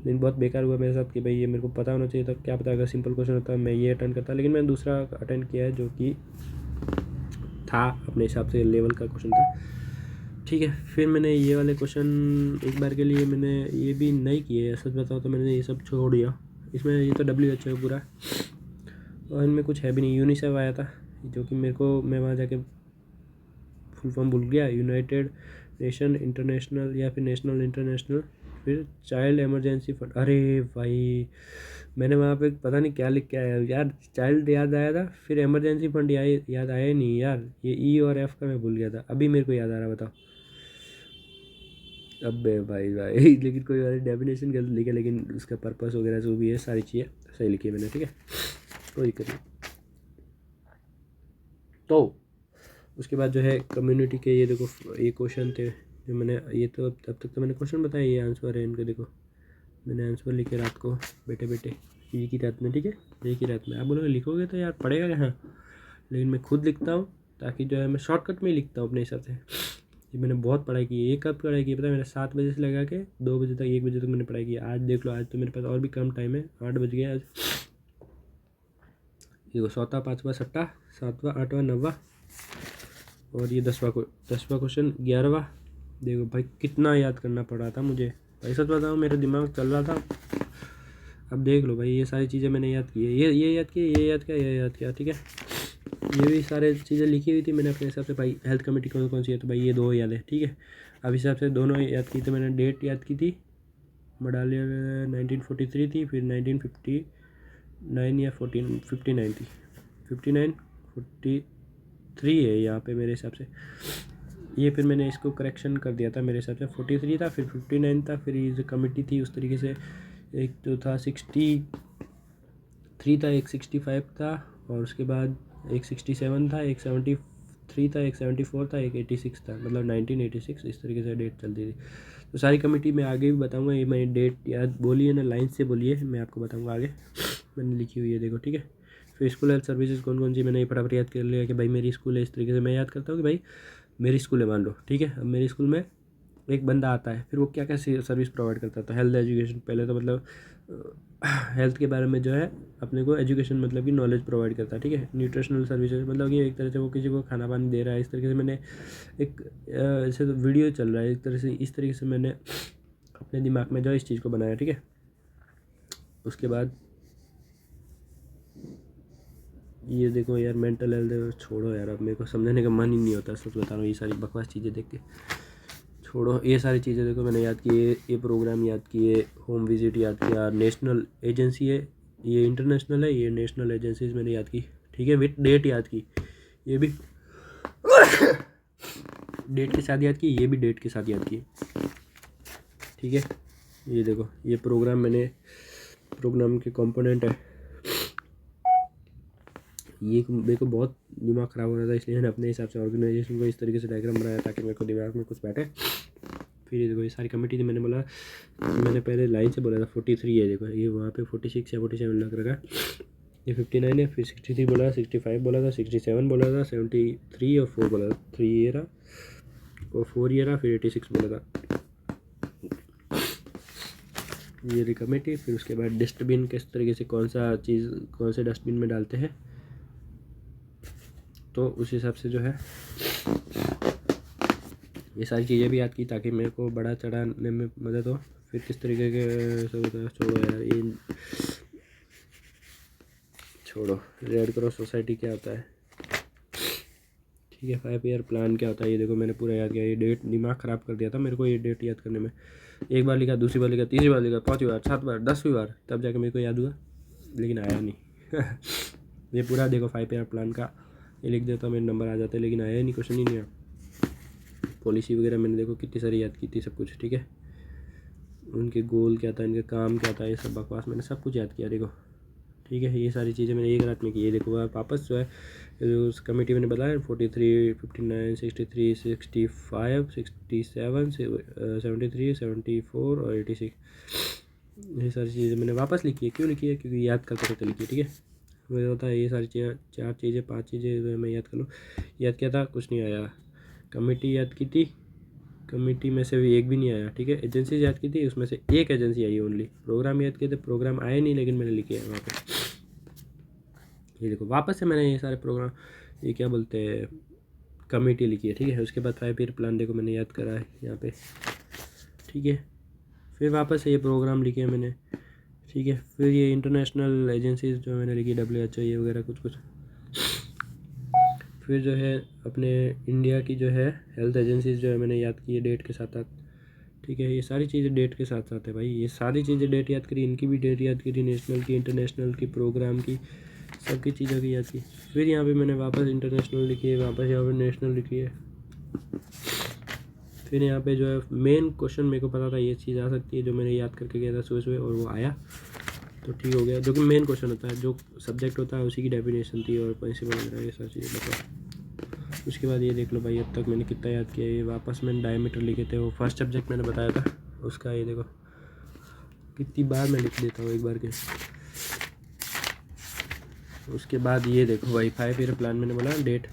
लेकिन बहुत बेकार हुआ मेरे साथ कि भाई ये मेरे को पता होना चाहिए था, क्या पता अगर सिंपल क्वेश्चन होता मैं ये अटेंड करता, लेकिन मैंने दूसरा अटेंड किया है जो कि था अपने हिसाब से लेवल का क्वेश्चन था। ठीक है, फिर मैंने ये वाले क्वेश्चन एक बार के लिए मैंने ये भी नहीं किए, सच बताओ तो मैंने ये सब छोड़ दिया। इसमें ये तो WHO है पूरा, और इनमें कुछ है भी नहीं। यूनिसेफ आया था जो कि मेरे को, मैं वहाँ जाके फुल फॉर्म भूल गया, यूनाइटेड नेशन इंटरनेशनल या फिर नेशनल इंटरनेशनल, फिर चाइल्ड एमरजेंसी फंड। अरे भाई मैंने वहाँ पे पता नहीं क्या लिख के आया यार, चाइल्ड याद आया था, फिर एमरजेंसी फंड याद आया नहीं यार, ये ई और एफ का मैं भूल गया था, अभी मेरे को याद आ रहा, बताओ। अबे भाई लेकिन कोई वाली डेफिनेशन गलत लिखा, लेकिन उसका पर्पस वगैरह जो भी है सारी चीज़ें सही लिखी है मैंने, ठीक है, कोई दिक्कत नहीं। तो उसके बाद जो है कम्युनिटी के ये देखो ये क्वेश्चन थे जो मैंने, ये तो अब तक तो मैंने क्वेश्चन बताया, ये आंसर है इनके, देखो मैंने आंसर लिखे रात को बैठे बैठे एक ही रात में, ठीक है, एक ही रात में। आप बोलोगे लिखोगे तो यार पढ़ेगा कहाँ, लेकिन मैं खुद लिखता हूँ ताकि जो है मैं शॉर्टकट में ही लिखता हूँ अपने हिसाब से। ये मैंने बहुत पढ़ाई की है, ये कब पढ़ाई की पता है, मैंने 7 बजे से लगा के 2 बजे तक 1 बजे तक मैंने पढ़ाई की। आज देख लो, आज तो मेरे पास और भी कम टाइम है, 8 बज गया आज। देखो 4वां 5वां 6वां 7वां 8वां 9वां और ये 10वां क्वेश्चन 11वां। देखो भाई कितना याद करना पड़ा था मुझे, भाई सच बताऊँ मेरा दिमाग चल रहा था। अब देख लो भाई ये सारी चीज़ें मैंने याद की है, ये याद की, ये याद किया, ये याद किया, ठीक है। ये भी सारे चीज़ें लिखी हुई थी मैंने अपने हिसाब से, भाई हेल्थ कमेटी कौन कौन सी है, तो भाई ये 2 याद है, ठीक है। अब हिसाब से दोनों याद की, तो मैंने डेट याद की थी, मेडालियर 1943 थी, फिर 1959 या 59 थी, 43 है यहाँ पे मेरे हिसाब से। ये फिर मैंने इसको करेक्शन कर दिया था, मेरे हिसाब से 43 था, फिर 59 था, फिर ये जो कमेटी थी उस तरीके से, एक तो था 63 था, एक 65 था, और उसके बाद एक 67 था, एक 73 था, एक 74 था, एक 86 था, मतलब 1986 इस तरीके से डेट चलती थी। तो सारी कमेटी मैं आगे भी बताऊंगा, ये मैं डेट याद बोली है ना, लाइन से बोली है, मैं आपको बताऊंगा आगे, मैंने लिखी हुई है, देखो, ठीक है। फिर स्कूल हेल्थ सर्विसेज कौन कौन सी, मैंने ये फटाफट याद कर लिया कि भाई मेरी स्कूल है, इस तरीके से मैं याद करता हूँ कि भाई मेरी स्कूल है, मान लो, ठीक है। अब मेरी स्कूल में एक बंदा आता है, फिर वो क्या क्या सर्विस प्रोवाइड करता था, हेल्थ एजुकेशन, पहले तो मतलब हेल्थ के बारे में जो है अपने को एजुकेशन मतलब कि नॉलेज प्रोवाइड करता है, ठीक है। न्यूट्रिशनल सर्विसेज मतलब कि एक तरह से वो किसी को खाना पानी दे रहा है, इस तरीके से मैंने एक ऐसे तो वीडियो चल रहा है एक तरह से, इस तरीके से मैंने अपने दिमाग में जो इस चीज़ को बनाया, ठीक है। उसके बाद ये देखो यार मेंटल हेल्थ छोड़ो यार, अब मेरे को समझने का मन ही नहीं होता, सच बता रहा हूँ, ये सारी बकवास चीज़ें देख के छोड़ो। ये सारी चीज़ें देखो मैंने याद किए, ये प्रोग्राम याद किए, होम विजिट याद किया, नेशनल एजेंसी है, ये इंटरनेशनल है, ये नेशनल एजेंसीज मैंने याद की, ठीक है। विथ डेट याद की, ये भी डेट के साथ याद की, ये भी डेट के साथ याद की, ठीक है। ये देखो ये प्रोग्राम मैंने, प्रोग्राम के कंपोनेंट है, ये मेरे को बहुत दिमाग ख़राब हो रहा था, इसलिए मैंने अपने हिसाब से ऑर्गेनाइजेशन को इस तरीके से डायग्राम बनाया ताकि मेरे को दिमाग में कुछ बैठे। फिर ये देखो ये सारी कमेटी थी, मैंने बोला, मैंने पहले लाइन से बोला था 43 है, देखो ये वहाँ पे 46 या 47 लग रखा है, ये 59 है, फिर 63 बोला था, 65 बोला था, 67 बोला था, 73 और 4 बोला था, 3 ये रहा और 4 ये रहा, फिर 86 बोला था, ये रही कमेटी। फिर उसके बाद डस्टबिन किस तरीके से, कौन सा चीज़ कौन से डस्टबिन में डालते हैं, तो उस हिसाब से जो है ये सारी चीज़ें भी याद की ताकि मेरे को बड़ा चढ़ाने में मदद हो। फिर किस तरीके के छोड़ो यार, ये छोड़ो। रेड क्रॉस सोसाइटी क्या होता है, ठीक है। 5 ईयर प्लान क्या होता है, ये देखो मैंने पूरा याद किया, ये डेट दिमाग ख़राब कर दिया था मेरे को, ये डेट याद करने में, एक बार लिखा, दूसरी बार लिखा, तीसरी बार लिखा, 5वीं बार, 7 बार, 10वीं बार, तब जाके मेरे को याद हुआ, लेकिन आया नहीं ये पूरा देखो 5 ईयर प्लान का ये लिख देता, मेरे नंबर आ जाते, लेकिन आया नहीं, क्वेश्चन ही नहीं आया। पॉलिसी वगैरह मैंने देखो कितनी सारी याद की थी, सब कुछ, ठीक है। उनके गोल क्या था, इनका काम क्या था, ये सब बकवास मैंने सब कुछ याद किया, देखो, ठीक है। ये सारी चीज़ें मैंने एक रात में की, ये देखो वापस जो है उस कमेटी मैंने बताया 43, 59, 63, 65, 67, 73, 74 और 86, ये सारी चीज़ें मैंने वापस लिखी है। क्यों लिखी है, क्योंकि याद करते रहते लिखी है, ठीक है। मुझे होता है ये सारी चीज़ें 4 चीज़ें 5 चीज़ें मैं याद कर लूँ, याद किया था, कुछ नहीं आया। कमेटी याद की थी, कमेटी में से भी एक भी नहीं आया, ठीक है। एजेंसी याद की थी, उसमें से एक एजेंसी आई ओनली। प्रोग्राम याद किए थे, प्रोग्राम आए नहीं, लेकिन मैंने लिखे हैं वहाँ पे। ये देखो वापस से मैंने ये सारे प्रोग्राम, ये क्या बोलते हैं, कमेटी लिखी है, ठीक है। उसके बाद 5 ईयर प्लान देखो मैंने याद करा है यहाँ पे, ठीक है। फिर वापस से ये प्रोग्राम लिखे हैं मैंने, ठीक है। फिर ये इंटरनेशनल एजेंसीज जो मैंने लिखी, WHO ये वगैरह कुछ। फिर जो है अपने इंडिया की जो है हेल्थ एजेंसीज जो है मैंने याद की है डेट के साथ साथ, ठीक है। ये सारी चीज़ें डेट के साथ साथ है भाई, ये सारी चीज़ें डेट याद करी, इनकी भी डेट याद करी, नेशनल की, इंटरनेशनल की, प्रोग्राम की, सबकी चीज़ों की याद की। फिर यहाँ पे मैंने वापस इंटरनेशनल लिखी है, वापस यहाँ पे नेशनल लिखी है। फिर यहाँ पे जो है मेन क्वेश्चन मेरे को पता था ये चीज़ आ सकती है, जो मैंने याद करके गया था सुबह और वो आया, तो ठीक हो गया। जो कि मेन क्वेश्चन होता है, जो सब्जेक्ट होता है उसी की डेफिनेशन थी और प्रिंसिपल वगैरह ये सारी चीज़ें बताओ। उसके बाद ये देख लो भाई अब तक मैंने कितना याद किया। ये वापस मैंने डायमीटर लिखे थे, वो फर्स्ट सब्जेक्ट मैंने बताया था उसका, ये देखो कितनी बार मैं लिख देता हूँ एक बार के। उसके बाद ये देखो भाई 5 ईयर प्लान मैंने बोला डेट,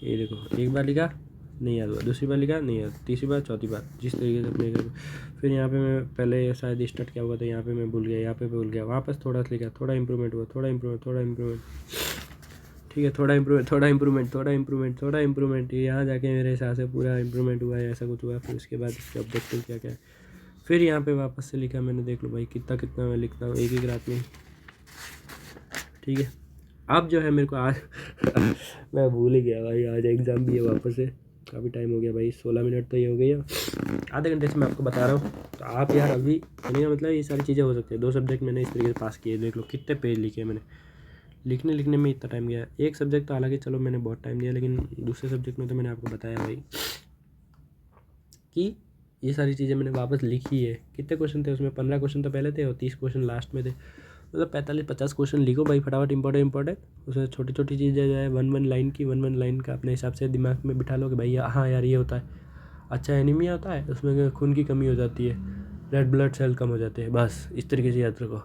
ये देखो एक बार लिखा नहीं याद हुआ, दूसरी बार लिखा नहीं याद, तीसरी बार, चौथी बार, जिस तरीके से अपने। फिर यहाँ पे मैं पहले शायद स्टार्ट क्या हुआ था, यहाँ पे मैं भूल गया, यहाँ पे भूल गया, वापस थोड़ा सा लिखा, थोड़ा इंप्रूवमेंट हुआ, थोड़ा इंप्रूवमेंट, ठीक है। थोड़ा इंप्रूवमेंट, यहाँ जाके मेरे हिसाब से पूरा इंप्रूवमेंट हुआ है, ऐसा कुछ हुआ। फिर उसके बाद इसके ऑब्जेक्टिव क्या क्या है, फिर यहाँ पे वापस से लिखा मैंने, देख लो भाई कितना मैं लिखता हूँ एक रात में, ठीक है। अब जो है मेरे को आज मैं भूल ही गया भाई, आज एग्ज़ाम भी है वापस से, काफ़ी टाइम हो गया भाई, 16 मिनट तो ये हो गई है, आधे घंटे से मैं आपको बता रहा हूँ। तो आप यार अभी कहने का मतलब ये सारी चीज़ें हो सकती है। 2 सब्जेक्ट मैंने इस तरीके से पास किए, देख लो कितने पेज लिखे मैंने, लिखने में इतना टाइम गया। एक सब्जेक्ट तो हालांकि चलो मैंने बहुत टाइम दिया, लेकिन दूसरे सब्जेक्ट में तो मैंने आपको बताया भाई कि ये सारी चीज़ें मैंने वापस लिखी है। कितने क्वेश्चन थे उसमें, 15 क्वेश्चन तो पहले थे और 30 क्वेश्चन लास्ट में थे, मतलब 45-50 क्वेश्चन लिखो भाई फटाफट, इंपॉर्टेंट। उसमें छोटी छोटी चीज़ें जो है 1 लाइन का अपने हिसाब से दिमाग में बिठा लो कि भाई हाँ यार ये होता है, अच्छा एनीमिया होता है, उसमें खून की कमी हो जाती है, रेड ब्लड सेल कम हो जाते हैं, बस इस तरीके से याद रखो।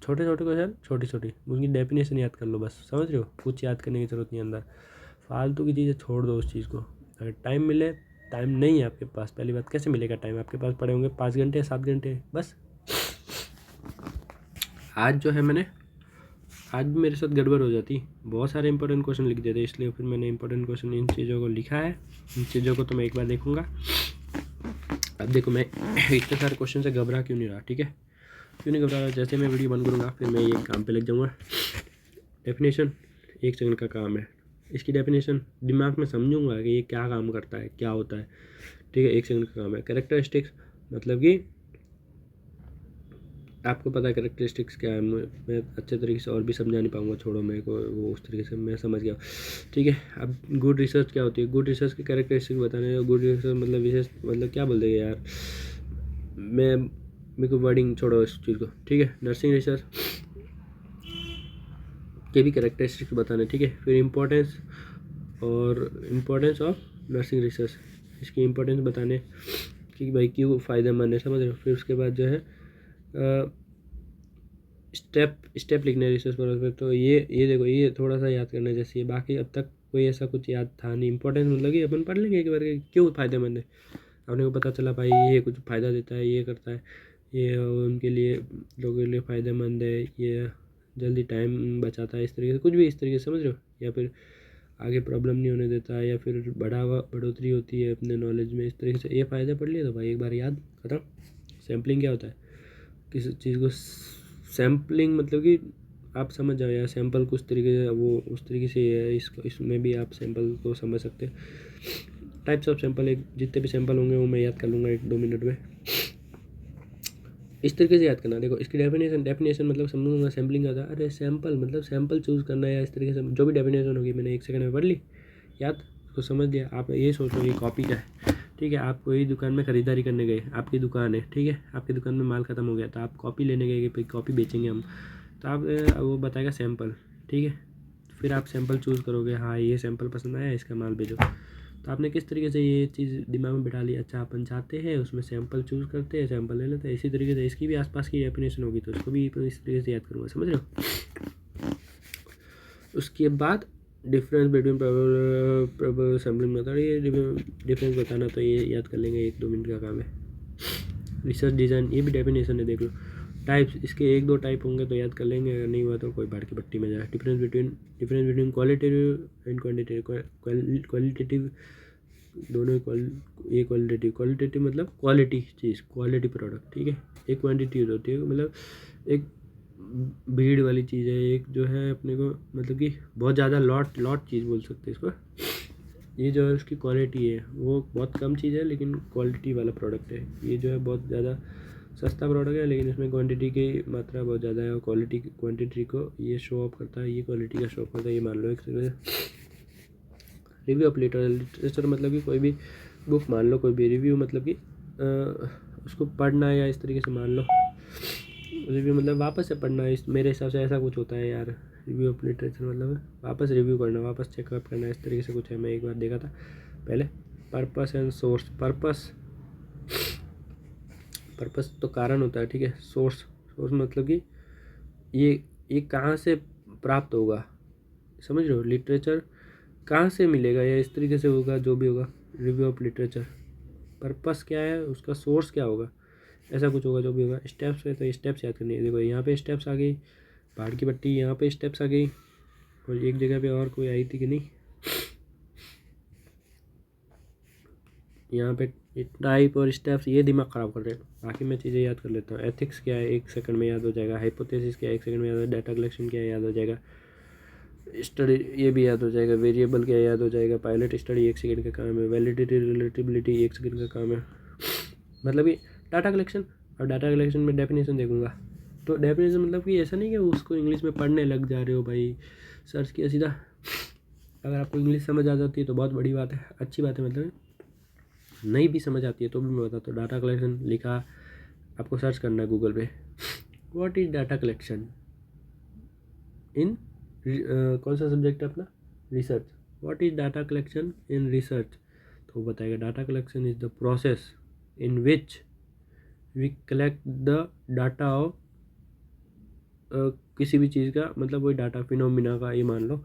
छोटे क्वेश्चन, छोटी उनकी डेफिनेशन याद कर लो, बस समझ रहे हो, कुछ याद करने की ज़रूरत नहीं अंदर, फालतू की चीज़ें छोड़ दो उस चीज़ को। अगर टाइम मिले, टाइम नहीं है आपके पास, पहली बात कैसे मिलेगा टाइम, आपके पास पड़े होंगे 5 घंटे 7 घंटे बस। आज जो है आज भी मेरे साथ गड़बड़ हो जाती, बहुत सारे इंपॉर्टेंट क्वेश्चन लिख देते, इसलिए फिर मैंने इंपॉर्टेंट क्वेश्चन इन चीज़ों को लिखा है। इन चीज़ों को तो मैं एक बार देखूंगा। अब देखो मैं इतने सारे क्वेश्चन से घबरा क्यों नहीं रहा, ठीक है, क्यों नहीं घबरा रहा। जैसे मैं वीडियो बंद करूँगा फिर मैं ये काम पे लग जाऊँगा। डेफिनेशन 1 सेकंड का काम है, इसकी डेफिनेशन दिमाग में समझूंगा कि ये क्या काम करता है, क्या होता है, ठीक है, 1 सेकंड का काम है। कैरेक्टरिस्टिक्स मतलब कि आपको पता है कैरेक्टरिस्टिक्स क्या है, मैं अच्छे तरीके से और भी समझा नहीं पाऊँगा, छोड़ो मेरे को वो उस तरीके से मैं समझ गया, ठीक है। अब गुड रिसर्च क्या होती है, गुड रिसर्च की कैरेक्टरिस्टिक बताने, गुड रिसर्च मतलब विशेष, मतलब क्या बोल देंगे यार, मेरे को वर्डिंग छोड़ो इस चीज़ को, ठीक है। नर्सिंग रिसर्च के भी कैरेक्टरिस्टिक्स बताने, ठीक है। फिर इम्पोर्टेंस ऑफ नर्सिंग रिसर्च, इसकी इम्पोर्टेंस बताने कि भाई क्यों फ़ायदेमंद है, समझ रहे हो। फिर उसके बाद जो है स्टेप लिखने रिसर्च पर, तो ये देखो ये थोड़ा सा याद करने जैसी है, बाकी अब तक कोई ऐसा कुछ याद था नहीं। इंपॉर्टेंस मतलब कि अपन पढ़ लेंगे एक बार क्यों फ़ायदेमंद है, अपने को पता चला भाई ये कुछ फ़ायदा देता है, ये करता है, ये उनके लिए, लोगों के लिए फ़ायदेमंद है, ये जल्दी टाइम बचाता है, इस तरीके से कुछ भी इस तरीके से समझ रहे हो, या फिर आगे प्रॉब्लम नहीं होने देता है, या फिर बढ़ोतरी होती है अपने नॉलेज में, इस तरीके से ये फ़ायदे पढ़ लिए तो भाई एक बार याद खत्म। सैम्पलिंग क्या होता है, किसी चीज़ को सैम्पलिंग मतलब कि आप समझ जाओ यार, सैंपल कुछ तरीके से वो उस तरीके से है, इसमें भी आप सैंपल को समझ सकते हैं। टाइप्स ऑफ सैंपल, एक जितने भी सैंपल होंगे वो मैं याद कर लूँगा 1-2 मिनट में, इस तरीके से याद करना। देखो इसकी डेफिनेशन मतलब समझूंगा, सैम्पलिंग का था, अरे सैंपल मतलब सैंपल चूज़ करना है, या इस तरीके से जो भी डेफिनेशन होगी मैंने 1 सेकंड में पढ़ ली याद, तो समझ लिया। आप ये सोचो ये कॉपी का है, ठीक है, आप कोई दुकान में ख़रीदारी करने गए, आपकी दुकान है, ठीक है, आपकी दुकान में माल ख़त्म हो गया तो आप कॉपी लेने गए कि कॉपी बेचेंगे हम, तो आप वो बताएगा सैंपल, ठीक है, फिर आप सैंपल चूज़ करोगे, हाँ ये सैंपल पसंद आया, इसका माल भेजो। तो आपने किस तरीके से ये चीज़ दिमाग में बिठा ली, अच्छा अपन चाहते हैं उसमें सैंपल चूज़ करते हैं, सैंपल ले लेते हैं, इसी तरीके से इसकी भी आसपास की डेफिनेशन होगी तो इसको भी इस तरीके से याद करूँगा, समझ रहे हो। उसके बाद difference between proper sampling method, ये डिफरेंस बताना तो ये याद कर लेंगे, 1-2 मिनट का काम है। रिसर्च डिज़ाइन, ये भी डेफिनेशन है, देख लो। टाइप्स, इसके 1-2 टाइप होंगे तो याद कर लेंगे, अगर नहीं हुआ तो कोई बाहर की पट्टी में जाए। Difference between qualitative and qualitative, दोनों ये क्वालिटेटिव मतलब क्वालिटी चीज़, क्वालिटी प्रोडक्ट, ठीक है। एक क्वांटिटी होती है, मतलब एक भीड़ वाली चीज़ है, एक जो है अपने को मतलब कि बहुत ज़्यादा लॉट चीज़ बोल सकते हैं इसको। ये जो है उसकी क्वालिटी है वो बहुत कम चीज़ है लेकिन क्वालिटी वाला प्रोडक्ट है। ये जो है बहुत ज़्यादा सस्ता प्रोडक्ट है लेकिन इसमें क्वांटिटी की मात्रा बहुत ज़्यादा है, और क्वांटिटी को ये शो ऑफ करता है, ये क्वालिटी का शो ऑफ करता है, ये मान लो एक तरह से। रिव्यू ऑफ लिटरेचर मतलब कि कोई भी बुक मान लो, कोई भी रिव्यू मतलब कि उसको पढ़ना, या इस तरीके से मान लो रिव्यू मतलब वापस से पढ़ना, इस मेरे हिसाब से ऐसा कुछ होता है यार। रिव्यू ऑफ लिटरेचर मतलब वापस रिव्यू करना, वापस चेकअप करना, इस तरीके से कुछ है। मैं एक बार देखा था पहले। पर्पस एंड सोर्स, पर्पस तो कारण होता है, ठीक है। सोर्स मतलब कि ये कहाँ से प्राप्त होगा, समझ रहे हो। लिटरेचर कहाँ से मिलेगा, या इस तरीके से होगा जो भी होगा। रिव्यू ऑफ लिटरेचर, पर्पस क्या है, उसका सोर्स क्या होगा, ऐसा कुछ होगा जो भी होगा। स्टेप्स है तो स्टेप्स याद करनी है। देखो यहाँ पे स्टेप्स आ गई, पहाड़ की पट्टी, यहाँ पे स्टेप्स आ गई, और एक जगह पे और कोई आई थी कि नहीं, यहाँ पे टाइप और स्टेप्स, ये दिमाग ख़राब कर रहे हैं। बाकी मैं चीज़ें याद कर लेता हूँ। एथिक्स क्या है, 1 सेकंड में याद हो जाएगा। हाइपोथेसिस क्या है, 1 सेकंड में याद हो जाएगा। डाटा कलेक्शन क्या है, याद हो जाएगा। स्टडी, ये भी याद हो जाएगा। वेरिएबल क्या याद हो जाएगा। पायलट स्टडी 1 सेकंड का काम है। वैलिडिटी रिलेटिबिलिटी 1 सेकंड का काम है। मतलब कि डाटा कलेक्शन, और डाटा कलेक्शन में डेफिनेशन देखूंगा। तो डेफिनेशन मतलब कि ऐसा नहीं कि उसको इंग्लिश में पढ़ने लग जा रहे हो भाई, सर्च किया सीधा। अगर आपको इंग्लिश समझ आ जाती है तो बहुत बड़ी बात है, अच्छी बात है। मतलब नहीं भी समझ आती है तो भी मैं बताता हूँ। डाटा कलेक्शन लिखा, आपको सर्च करना है गूगल पे, what is data collection in कौन सा सब्जेक्ट है अपना, research. What is data collection in research, तो वो बताएगा data collection is the process in which we collect the data of किसी भी चीज़ का, मतलब वही डाटा फिनोमिना का, ये मान लो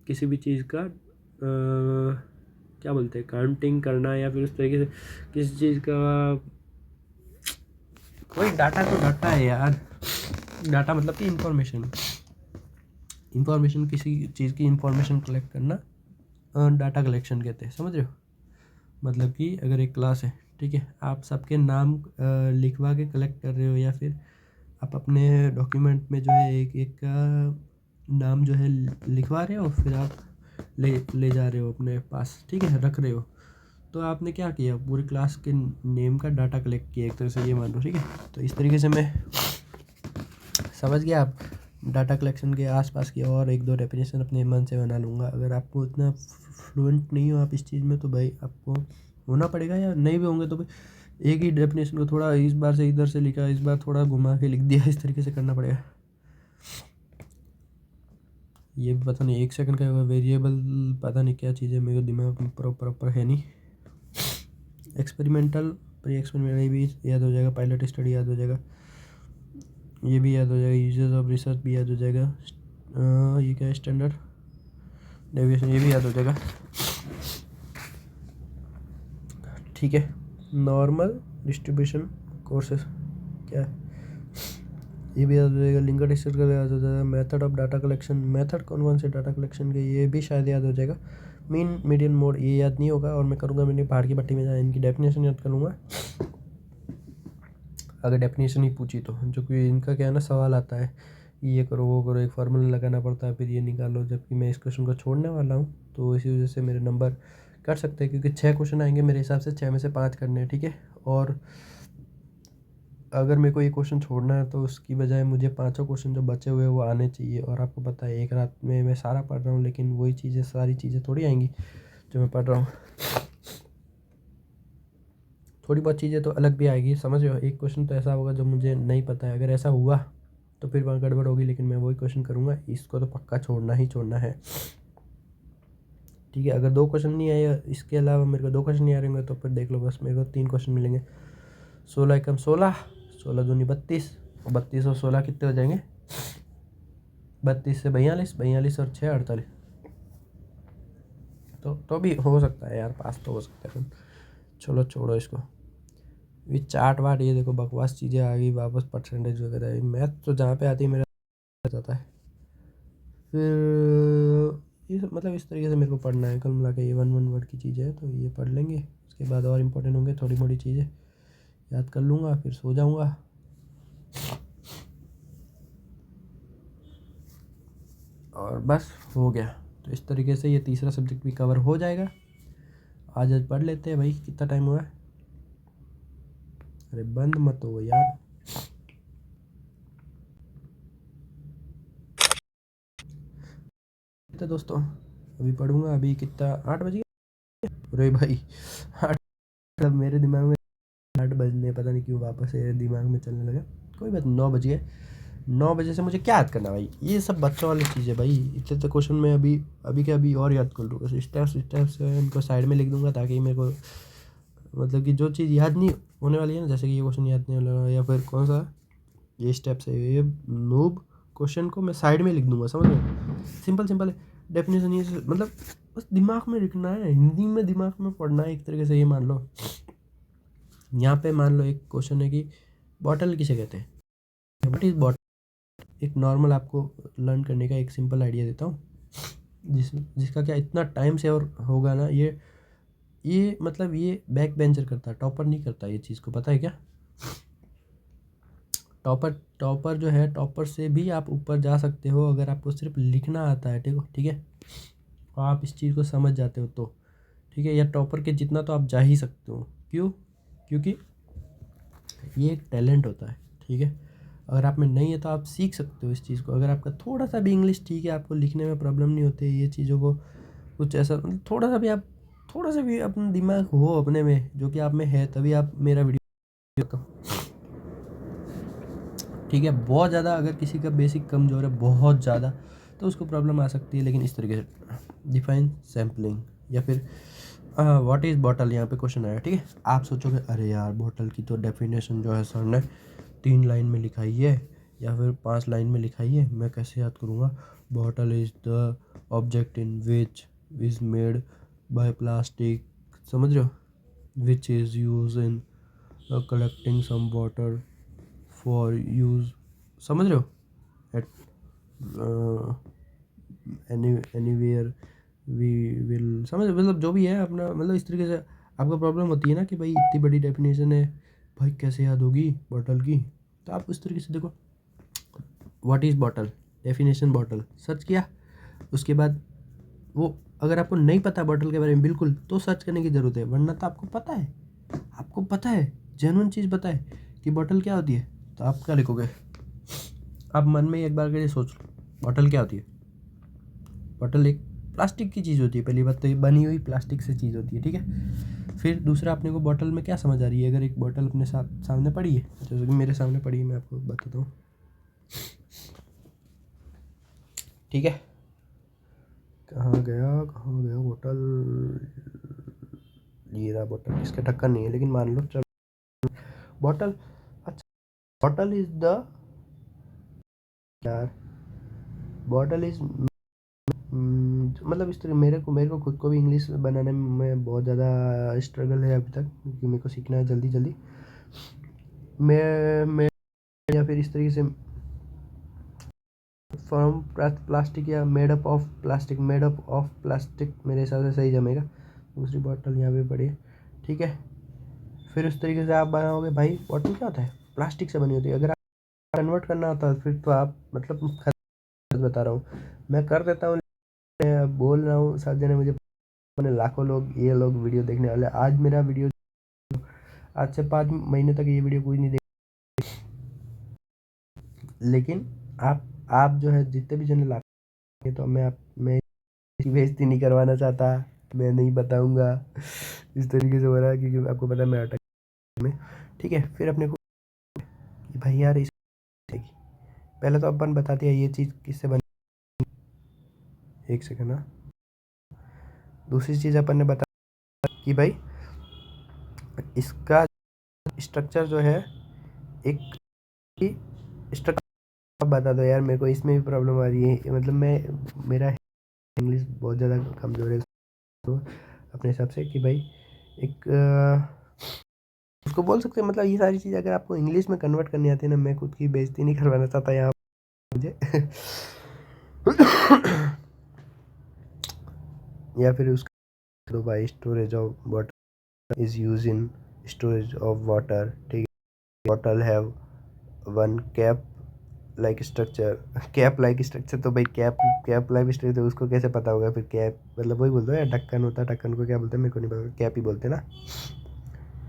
किसी भी चीज़ का क्या बोलते हैं, काउंटिंग करना, या फिर उस तरीके से किसी चीज़ का, वही डाटा तो डाटा है यार। डाटा मतलब कि इंफॉर्मेशन, किसी चीज़ की इंफॉर्मेशन कलेक्ट करना डाटा कलेक्शन कहते हैं, समझ रहे हो। मतलब कि अगर एक क्लास है, ठीक है, आप सबके नाम लिखवा के कलेक्ट कर रहे हो, या फिर आप अपने डॉक्यूमेंट में जो है एक एक का नाम जो है लिखवा रहे हो, फिर आप ले जा रहे हो अपने पास, ठीक है, रख रहे हो। तो आपने क्या किया, पूरी क्लास के नेम का डाटा कलेक्ट किया एक तरह से, ये मान लो, ठीक है। तो इस तरीके से मैं समझ गया। आप डाटा कलेक्शन के आसपास की और 1-2 डेफिनेशन अपने मन से बना लूँगा। अगर आपको इतना फ्लुएंट नहीं हो आप इस चीज़ में, तो भाई आपको होना पड़ेगा, या नहीं भी होंगे तो भाई एक ही डेफिनेशन को थोड़ा इस बार से इधर से लिखा, इस बार थोड़ा घुमा के लिख दिया, इस तरीके से करना पड़ेगा। ये भी पता नहीं 1 सेकंड का वेरिएबल, पता नहीं क्या चीज़ है, मेरे दिमाग में प्रॉपर है नहीं। एक्सपेरिमेंटल, प्री एक्सपेरिमेंटल, ये भी याद हो जाएगा। पायलट स्टडी याद हो जाएगा, ये भी याद हो जाएगा। यूजेस ऑफ रिसर्च भी याद हो जाएगा। ये क्या है, स्टैंडर्ड डेविएशन, ये भी याद हो जाएगा, ठीक है। नॉर्मल डिस्ट्रीब्यूशन कोर्सेस क्या है, ये भी याद हो जाएगा। लिंकर रिसर्च का याद हो जाएगा। Method of data collection, method कौन से डाटा कलेक्शन के, ये भी शायद याद हो जाएगा। मीन मीडियन मोड, ये याद नहीं होगा, और मैं करूँगा मैंने पहाड़ की पट्टी में जाए इनकी डेफिनेशन याद कर लूँगा, अगर डेफिनेशन ही पूछी तो। जो कि इनका क्या है ना, सवाल आता है ये करो वो करो, एक फार्मूला लगाना पड़ता है, फिर ये निकालो, जबकि मैं इस क्वेश्चन को छोड़ने वाला हूँ, तो इसी वजह से मेरे नंबर कट सकते हैं, क्योंकि 6 क्वेश्चन आएंगे मेरे हिसाब से, 6 में से 5 करने हैं, ठीक है। और अगर मेरे को ये क्वेश्चन छोड़ना है तो उसकी बजाय मुझे 5 क्वेश्चन जो बचे हुए हैं वो आने चाहिए। और आपको पता है एक रात में मैं सारा पढ़ रहा हूँ, लेकिन वही चीज़ें, सारी चीज़ें थोड़ी आएंगी जो मैं पढ़ रहा हूँ। थोड़ी बहुत चीज़ें तो अलग भी आएगी, समझ रहे हो। एक क्वेश्चन तो ऐसा होगा जो मुझे नहीं पता है, अगर ऐसा हुआ तो फिर वहाँ गड़बड़ होगी, लेकिन मैं वही क्वेश्चन करूँगा, इसको तो पक्का छोड़ना ही छोड़ना है, ठीक है। अगर 2 क्वेश्चन नहीं आए, इसके अलावा मेरे को 2 क्वेश्चन नहीं आ रहे होंगे, तो फिर देख लो, बस मेरे को 3 क्वेश्चन मिलेंगे। 16 एकम 16, 16 दूनी 32, और 32 और 16 कितने हो जाएंगे, 32 से 42, 42 और 6 48, तो भी हो सकता है यार, पास तो हो सकता है। चलो छोड़ो इसको, ये चार्ट वार्ट ये देखो बकवास चीज़ें आ गई वापस, परसेंटेज वगैरह। मैथ तो जहाँ पे आती है मेरा जाता है। फिर ये सब मतलब इस तरीके से मेरे को पढ़ना है। कल मिला के ये 1 वर्ड की चीज़ें है तो ये पढ़ लेंगे, उसके बाद और इम्पोर्टेंट होंगे थोड़ी मोड़ी चीज़ें याद कर लूँगा, फिर सो जाऊँगा। और बस हो गया। तो इस तरीके से ये तीसरा सब्जेक्ट भी कवर हो जाएगा। आज पढ़ लेते हैं भाई, कितना टाइम हुआ है? अरे बंद मत हो यार। तो दोस्तों अभी पढ़ूंगा, अभी कितना 8 बज गया। अरे भाई 8, मतलब मेरे दिमाग में 8 बजने पता नहीं क्यों वापस ये दिमाग में चलने लगा। कोई बात, 9 बज गए। 9 बजे से मुझे क्या याद करना भाई, ये सब बच्चों वाली चीज़ है भाई। इतने तो क्वेश्चन में अभी अभी के अभी और याद कर लूँगा, स्टेप्स इनको साइड में लिख दूंगा ताकि मेरे को मतलब कि जो चीज़ याद नहीं होने वाली है ना, जैसे कि ये क्वेश्चन याद नहीं होने वाला या फिर कौन सा ये स्टेप्स है, ये नूब क्वेश्चन को मैं साइड में लिख दूंगा, समझ लो। सिंपल है डेफिनेशन, ये मतलब बस दिमाग में लिखना है, हिंदी में दिमाग में पढ़ना है एक तरीके से। ये मान लो यहाँ पे मान लो एक क्वेश्चन है कि बॉटल किसे कहते हैं, व्हाट इज बॉटल। एक नॉर्मल आपको लर्न करने का एक सिंपल आइडिया देता हूँ, जिसका क्या इतना टाइम से और होगा ना। ये मतलब ये बैक बेंचर करता है, टॉपर नहीं करता ये चीज़ को, पता है क्या? टॉपर जो है, टॉपर से भी आप ऊपर जा सकते हो अगर आपको सिर्फ लिखना आता है। ठीक है, और आप इस चीज़ को समझ जाते हो तो ठीक है, या टॉपर के जितना तो आप जा ही सकते हो। क्यों? क्योंकि ये एक टैलेंट होता है। ठीक है, अगर आप में नहीं है तो आप सीख सकते हो इस चीज़ को। अगर आपका थोड़ा सा भी इंग्लिश ठीक है, आपको लिखने में प्रॉब्लम नहीं होती है, ये चीज़ों को कुछ ऐसा मतलब थोड़ा सा भी अपना दिमाग हो अपने में, जो कि आप में है, तभी आप मेरा वीडियो। ठीक है, बहुत ज़्यादा अगर किसी का बेसिक कमज़ोर है बहुत ज़्यादा तो उसको प्रॉब्लम आ सकती है। लेकिन इस तरीके से डिफाइन सैम्पलिंग या फिर व्हाट इज़ बॉटल, यहाँ पे क्वेश्चन आया। ठीक है, आप सोचोगे अरे यार बॉटल की तो डेफिनेशन जो है सर ने 3 लाइन में लिखाई है या फिर 5 लाइन में लिखाई है, मैं कैसे याद करूँगा। Bottle is the object in which is made by plastic, समझ रहे हो, which is use in collecting some water for use, समझ रहे हो, एट एनीवेयर वी विल, समझ मतलब जो भी है अपना, मतलब इस तरीके से आपको प्रॉब्लम होती है ना कि भाई इतनी बड़ी डेफिनेशन है, भाई कैसे याद होगी बॉटल की। तो आप उस तरीके से देखो, what is bottle, definition bottle search किया, उसके बाद वो अगर आपको नहीं पता बॉटल के बारे में बिल्कुल, तो सर्च करने की ज़रूरत है, वरना तो आपको पता है जेन्युइन चीज़ पता है कि बॉटल क्या होती है, तो आप क्या लिखोगे? आप मन में एक बार के लिए सोच लो, बॉटल क्या होती है। बॉटल एक प्लास्टिक की चीज़ होती है, पहली बात तो ये बनी हुई प्लास्टिक से चीज़ होती है। ठीक है, फिर दूसरा अपने को बॉटल में क्या समझ आ रही है, अगर एक बॉटल अपने साथ सामने पड़ी है, जैसे कि मेरे सामने पड़ी है, मैं आपको बताता हूँ। ठीक है, कहाँ गया बॉटल, ये रहा बॉटल, इसका ढक्कन नहीं है लेकिन मान लो चलो बॉटल। अच्छा, बॉटल इज द, यार बॉटल इज मतलब इस तरह मेरे को खुद को भी इंग्लिश बनाने में बहुत ज़्यादा स्ट्रगल है अभी तक, क्योंकि मेरे को सीखना है जल्दी जल्दी। मैं या फिर इस तरीके से फ्रॉम प्लास्टिक या मेड अप ऑफ प्लास्टिक मेरे हिसाब से सही जमेगा। दूसरी बॉटल यहाँ पे पड़ी है। ठीक है, फिर उस तरीके से आप बनाओगे भाई, बॉटल क्या होता है, प्लास्टिक से बनी होती है। अगर आप कन्वर्ट करना होता है फिर तो आप मतलब बता रहा हूँ, मैं कर देता हूँ, बोल रहा हूँ, सब जने मुझे, लाखों लोग ये लोग वीडियो देखने वाले। आज मेरा वीडियो, आज से 5 महीने तक ये वीडियो कोई नहीं देख, लेकिन आप जो है जितने भी जने लाख, तो मैं बेइज्जती नहीं करवाना चाहता, मैं नहीं बताऊंगा। इस तरीके से हो रहा है क्योंकि आपको पता है मैं अटक में। ठीक है, फिर अपने को कि भाई यार इस, पहले तो अपन बताते हैं ये चीज़ किससे बनी, एक सेकंड ना। दूसरी चीज़ अपन ने बता कि भाई इसका स्ट्रक्चर जो है, एक स्ट्रक्चर बता दो यार मेरे को, इसमें भी प्रॉब्लम आ रही है, मतलब मेरा इंग्लिश बहुत ज़्यादा कमज़ोर है। तो अपने हिसाब से कि भाई एक उसको बोल सकते हैं। मतलब ये सारी चीज़ अगर आपको इंग्लिश में कन्वर्ट करनी आती है ना, मैं खुद की बेइज्जती नहीं करवाना चाहता यहाँ मुझे या फिर उसका दो भाई, storage of water is use in storage of water, ठीक है। Bottle have one cap like structure. Cap like structure, तो भाई कैप लाइक स्ट्रक्चर तो उसको कैसे पता होगा फिर कैप मतलब वही बोलते हैं, ढक्कन होता है, ढक्कन को क्या बोलते हैं मेरे को नहीं पता, कैप ही बोलते हैं ना।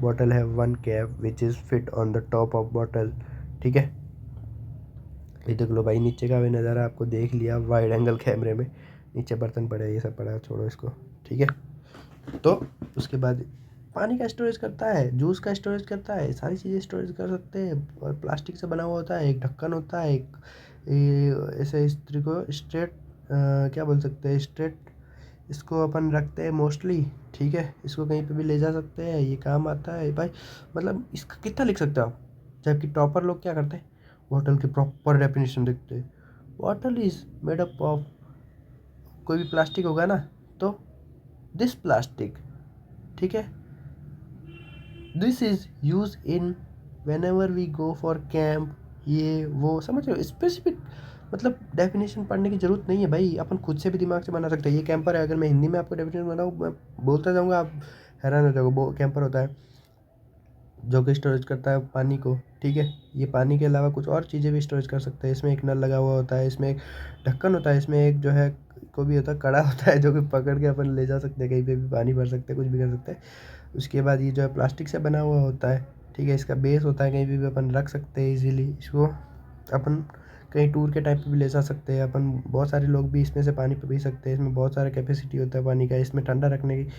Bottle have one cap which is fit on the top of bottle, ठीक है। ये देख लो भाई, नीचे का भी नज़ारा आपको देख लिया वाइड एंगल कैमरे में, नीचे बर्तन पड़े, ये सब पड़ा, छोड़ो इसको, ठीक है। तो उसके बाद पानी का स्टोरेज करता है, जूस का स्टोरेज करता है, सारी चीज़ें स्टोरेज कर सकते हैं। और प्लास्टिक से बना हुआ होता है, एक ढक्कन होता है, एक ऐसे स्त्री को स्ट्रेट क्या बोल सकते हैं, स्ट्रेट इसको अपन रखते हैं मोस्टली, ठीक है। इसको कहीं पे भी ले जा सकते हैं, ये काम आता है भाई। मतलब इसका कितना लिख सकते हो आप। जबकि टॉपर लोग क्या करते हैं, बॉटल की प्रॉपर डेफिनेशन देखते हैं। Bottle is made up of, कोई भी प्लास्टिक होगा ना तो दिस प्लास्टिक, ठीक है, this is use in whenever we go for camp, ये वो समझ रहे हो। स्पेसिफिक मतलब डेफिनेशन पढ़ने की जरूरत नहीं है भाई, अपन खुद से भी दिमाग से बना सकते हैं। ये कैंपर है, अगर मैं हिंदी में आपको डेफिनेशन बनाऊँ, मैं बोलता जाऊँगा, आप हैरान हो जाओगे। वो कैंपर होता है जो कि स्टोरेज करता है पानी को, ठीक है। ये पानी के अलावा कुछ और चीज़ें भी स्टोरेज कर सकते हैं। इसमें एक नल लगा हुआ होता है, इसमें एक ढक्कन होता है, इसमें एक जो है को भी होता है, कड़ा होता है, जो कि पकड़ के अपन ले जा सकते हैं, कहीं पे भी पानी भर सकते हैं, कुछ भी कर सकते हैं। उसके बाद ये जो है प्लास्टिक से बना हुआ होता है, ठीक है। इसका बेस होता है, कहीं भी अपन रख सकते हैं इजीली इसको। अपन कहीं टूर के टाइप पे भी ले जा सकते हैं अपन। बहुत सारे लोग भी इसमें से पानी पी सकते हैं। इसमें बहुत सारा कैपेसिटी होता है पानी का। इसमें ठंडा रखने की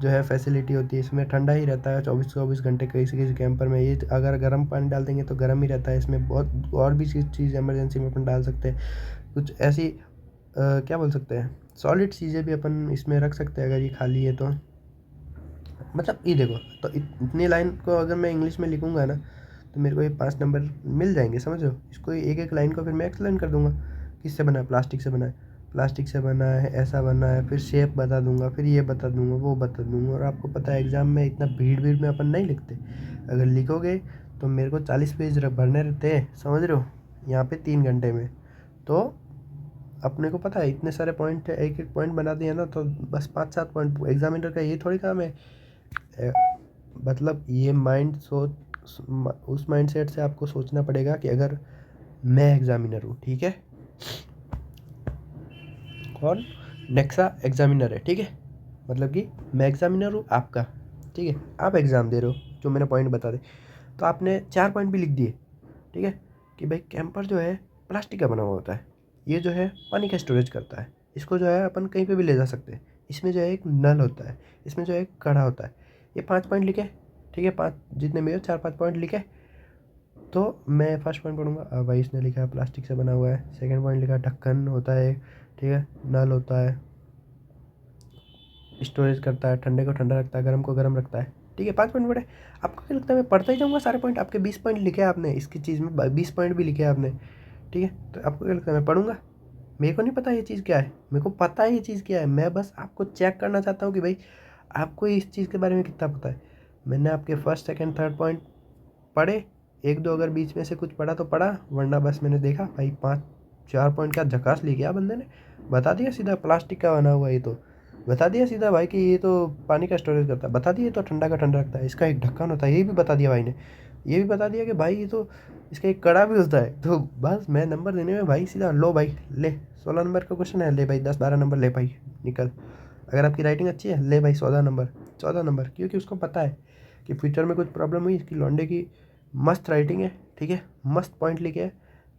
जो है फैसिलिटी होती है, इसमें ठंडा ही रहता है 24 घंटे किसी किसी कैंपर में। ये अगर गर्म पानी डाल देंगे तो गर्म ही रहता है। इसमें बहुत और भी चीज़ इमरजेंसी में अपन डाल सकते हैं। कुछ ऐसी क्या बोल सकते हैं, सॉलिड चीज़ें भी अपन इसमें रख सकते हैं अगर ये खाली है तो। मतलब ये देखो, तो इतनी लाइन को अगर मैं इंग्लिश में लिखूंगा ना, तो मेरे को ये 5 नंबर मिल जाएंगे, समझ लो। इसको एक एक लाइन को फिर मैं एक्सप्लेन कर दूंगा, किससे बना है, प्लास्टिक से बना है, प्लास्टिक से बना है, ऐसा बना है, फिर शेप बता दूंगा, फिर ये बता दूंगा, वो बता दूंगा। और आपको पता है एग्ज़ाम में इतना भीड़ भीड़ में अपन नहीं लिखते। अगर लिखोगे तो मेरे को 40 पेज भरने रहते हैं, समझ रहे हो, यहाँ पे 3 घंटे में। तो अपने को पता है इतने सारे पॉइंट, एक एक पॉइंट बना दिया ना तो बस 5-7 पॉइंट। एग्जामिनर का ये थोड़ी काम है। मतलब ये माइंड सोच, उस माइंडसेट से आपको सोचना पड़ेगा कि अगर मैं एग्जामिनर हूँ, ठीक है, कौन, नेक्सा एग्जामिनर है, ठीक है। मतलब कि मैं एग्जामिनर हूँ आपका, ठीक है, आप एग्ज़ाम दे रहे हो, जो मैंने पॉइंट बता दे। तो आपने 4 पॉइंट भी लिख दिए, ठीक है, कि भाई कैंपर जो है प्लास्टिक का बना हुआ होता है, ये जो है पानी का स्टोरेज करता है, इसको जो है अपन कहीं पे भी ले जा सकते हैं। इसमें जो है एक नल होता है, इसमें जो है एक कड़ा होता है। ये 5 पॉइंट लिखे, ठीक है, 5 जितने भी हो, 4-5 पॉइंट लिखे। तो मैं फर्स्ट पॉइंट पढ़ूंगा, भाई इसने लिखा है प्लास्टिक से बना हुआ है। सेकंड पॉइंट लिखा है ढक्कन होता है, ठीक है, नल होता है, स्टोरेज करता है, ठंडे को ठंडा रखता है, गर्म को गर्म रखता है, ठीक है। 5 पॉइंट पढ़े। आपको क्या लगता है मैं पढ़ता ही जाऊँगा सारे पॉइंट? आपके 20 पॉइंट लिखे आपने, इसकी चीज़ में 20 पॉइंट भी लिखे आपने, ठीक है। तो आपको क्या लगता है मैं पढ़ूंगा? मेरे को नहीं पता ये चीज़ क्या है, मेरे को पता है ये चीज़ क्या है। मैं बस आपको चेक करना चाहता हूँ कि भाई आपको इस चीज़ के बारे में कितना पता है। मैंने आपके फर्स्ट सेकंड थर्ड पॉइंट पढ़े, एक दो अगर बीच में से कुछ पढ़ा तो पढ़ा, वरना बस मैंने देखा भाई 5-4 पॉइंट का झकास ले गया बंदे ने। बता दिया सीधा प्लास्टिक का बना हुआ, ये तो बता दिया सीधा भाई कि ये तो पानी का स्टोरेज करता है, बता दिया तो ठंडा का ठंडा रखता है, इसका एक ढक्कन होता है, ये भी बता दिया भाई ने। ये भी बता दिया कि भाई ये तो इसका एक कड़ा भी होता है। तो बस मैं नंबर देने में भाई सीधा लो भाई ले, 16 नंबर का क्वेश्चन है, ले भाई 10-12 नंबर ले भाई, निकल। अगर आपकी राइटिंग अच्छी है ले भाई 14 नंबर, क्योंकि उसको पता है कि फ्यूचर में कुछ प्रॉब्लम हुई, इसकी लौंडे की मस्त राइटिंग है, ठीक है, मस्त पॉइंट लिखे है।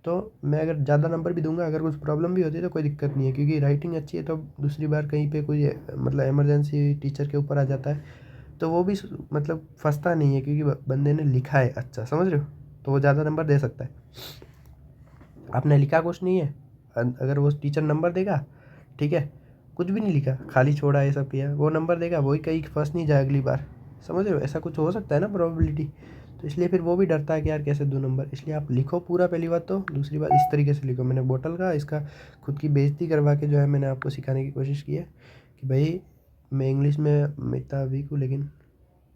तो मैं अगर ज़्यादा नंबर भी दूंगा, अगर कुछ प्रॉब्लम भी होती है तो कोई दिक्कत नहीं है, क्योंकि राइटिंग अच्छी है। तो दूसरी बार कहीं पे कोई मतलब इमरजेंसी टीचर के ऊपर आ जाता है तो वो भी मतलब फंसता नहीं है, क्योंकि बंदे ने लिखा है अच्छा, समझ रहे हो, तो वो ज़्यादा नंबर दे सकता है। आपने लिखा कुछ नहीं है, अगर वो टीचर नंबर देगा, ठीक है, कुछ भी नहीं लिखा, खाली छोड़ा ये सब किया, वो नंबर देगा, वही कहीं फंस नहीं जाए अगली बार, समझ रहे हो, ऐसा कुछ हो सकता है ना प्रोबेबिलिटी। तो इसलिए फिर वो भी डरता है कि यार कैसे 2 नंबर। इसलिए आप लिखो पूरा, पहली बात तो। दूसरी बात इस तरीके से लिखो, मैंने बोतल का इसका खुद की बेइज्जती करवा के जो है मैंने आपको सिखाने की कोशिश की है कि भाई मैं इंग्लिश में इतना वीक हूँ, लेकिन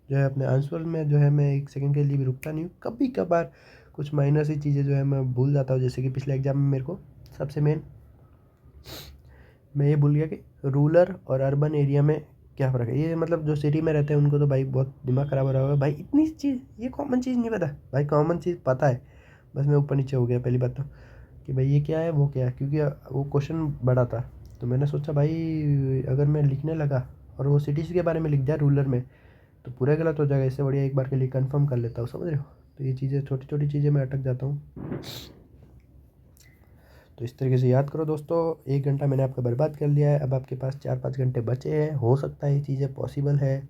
जो है अपने आंसर में जो है मैं 1 सेकंड के लिए भी रुकता नहीं हूँ। कभी कभार कुछ माइनर सी चीज़ें जो है मैं भूल जाता हूँ, जैसे कि पिछले एग्जाम में मेरे को सबसे मेन मैं ये भूल गया कि रूरल और अर्बन एरिया में क्या फ़र्क है। ये मतलब जो सिटी में रहते हैं उनको तो भाई बहुत दिमाग ख़राब हो रहा होगा भाई, इतनी चीज़, ये कॉमन चीज़ नहीं पता भाई। कॉमन चीज़ पता है, बस मैं ऊपर नीचे हो गया पहली बात तो, कि भाई ये क्या है वो क्या है, क्योंकि वो क्वेश्चन बड़ा था। तो मैंने सोचा भाई अगर मैं लिखने लगा और वो सिटीज़ के बारे में लिख दिया रूरल में, तो पूरा गलत हो जाएगा। इससे बढ़िया एक बार के लिए कंफर्म कर लेता हूँ, समझ रहे हो। तो ये चीज़ें, छोटी छोटी चीज़ें मैं अटक जाता हूँ। तो इस तरीके से याद करो दोस्तों, 1 घंटा मैंने आपका बर्बाद कर लिया है। अब आपके पास 4-5 घंटे बचे हैं। हो सकता है ये चीज़ें पॉसिबल है,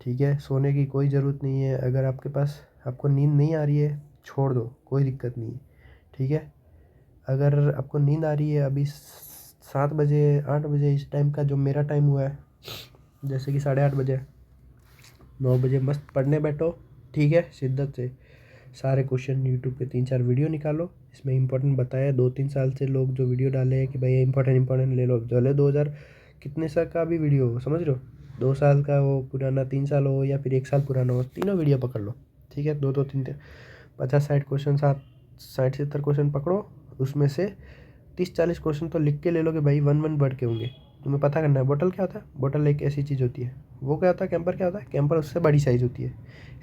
ठीक है। सोने की कोई ज़रूरत नहीं है। अगर आपके पास, आपको नींद नहीं आ रही है, छोड़ दो, कोई दिक्कत नहीं है, ठीक है। अगर आपको नींद आ रही है, अभी 7 बजे 8 बजे इस टाइम का जो मेरा टाइम हुआ है, जैसे कि 8:30 बजे, 9 बजे मस्त पढ़ने बैठो, ठीक है। शिद्दत से सारे क्वेश्चन यूट्यूब पे 3-4 वीडियो निकालो, इसमें इंपॉर्टेंट बताया। 2-3 साल से लोग जो वीडियो डाले हैं कि भाई इंपॉर्टेंट ले लो, चले 2000 कितने साल का भी वीडियो हो, समझ रहे हो, 2 साल का हो पुराना, 3 साल हो या फिर 1 साल पुराना हो, तीनों वीडियो पकड़ लो, ठीक है। 2-2 3 50-60 क्वेश्चन, 60-70 क्वेश्चन पकड़ो। उसमें से 30-40 क्वेश्चन तो लिख के ले लो कि भाई 1 वर्ड के होंगे। तुम्हें पता करना है बोतल क्या होता है। बोतल एक ऐसी चीज़ होती है। वो क्या होता है, कैंपर क्या होता है, कैंपर उससे बड़ी साइज़ होती है।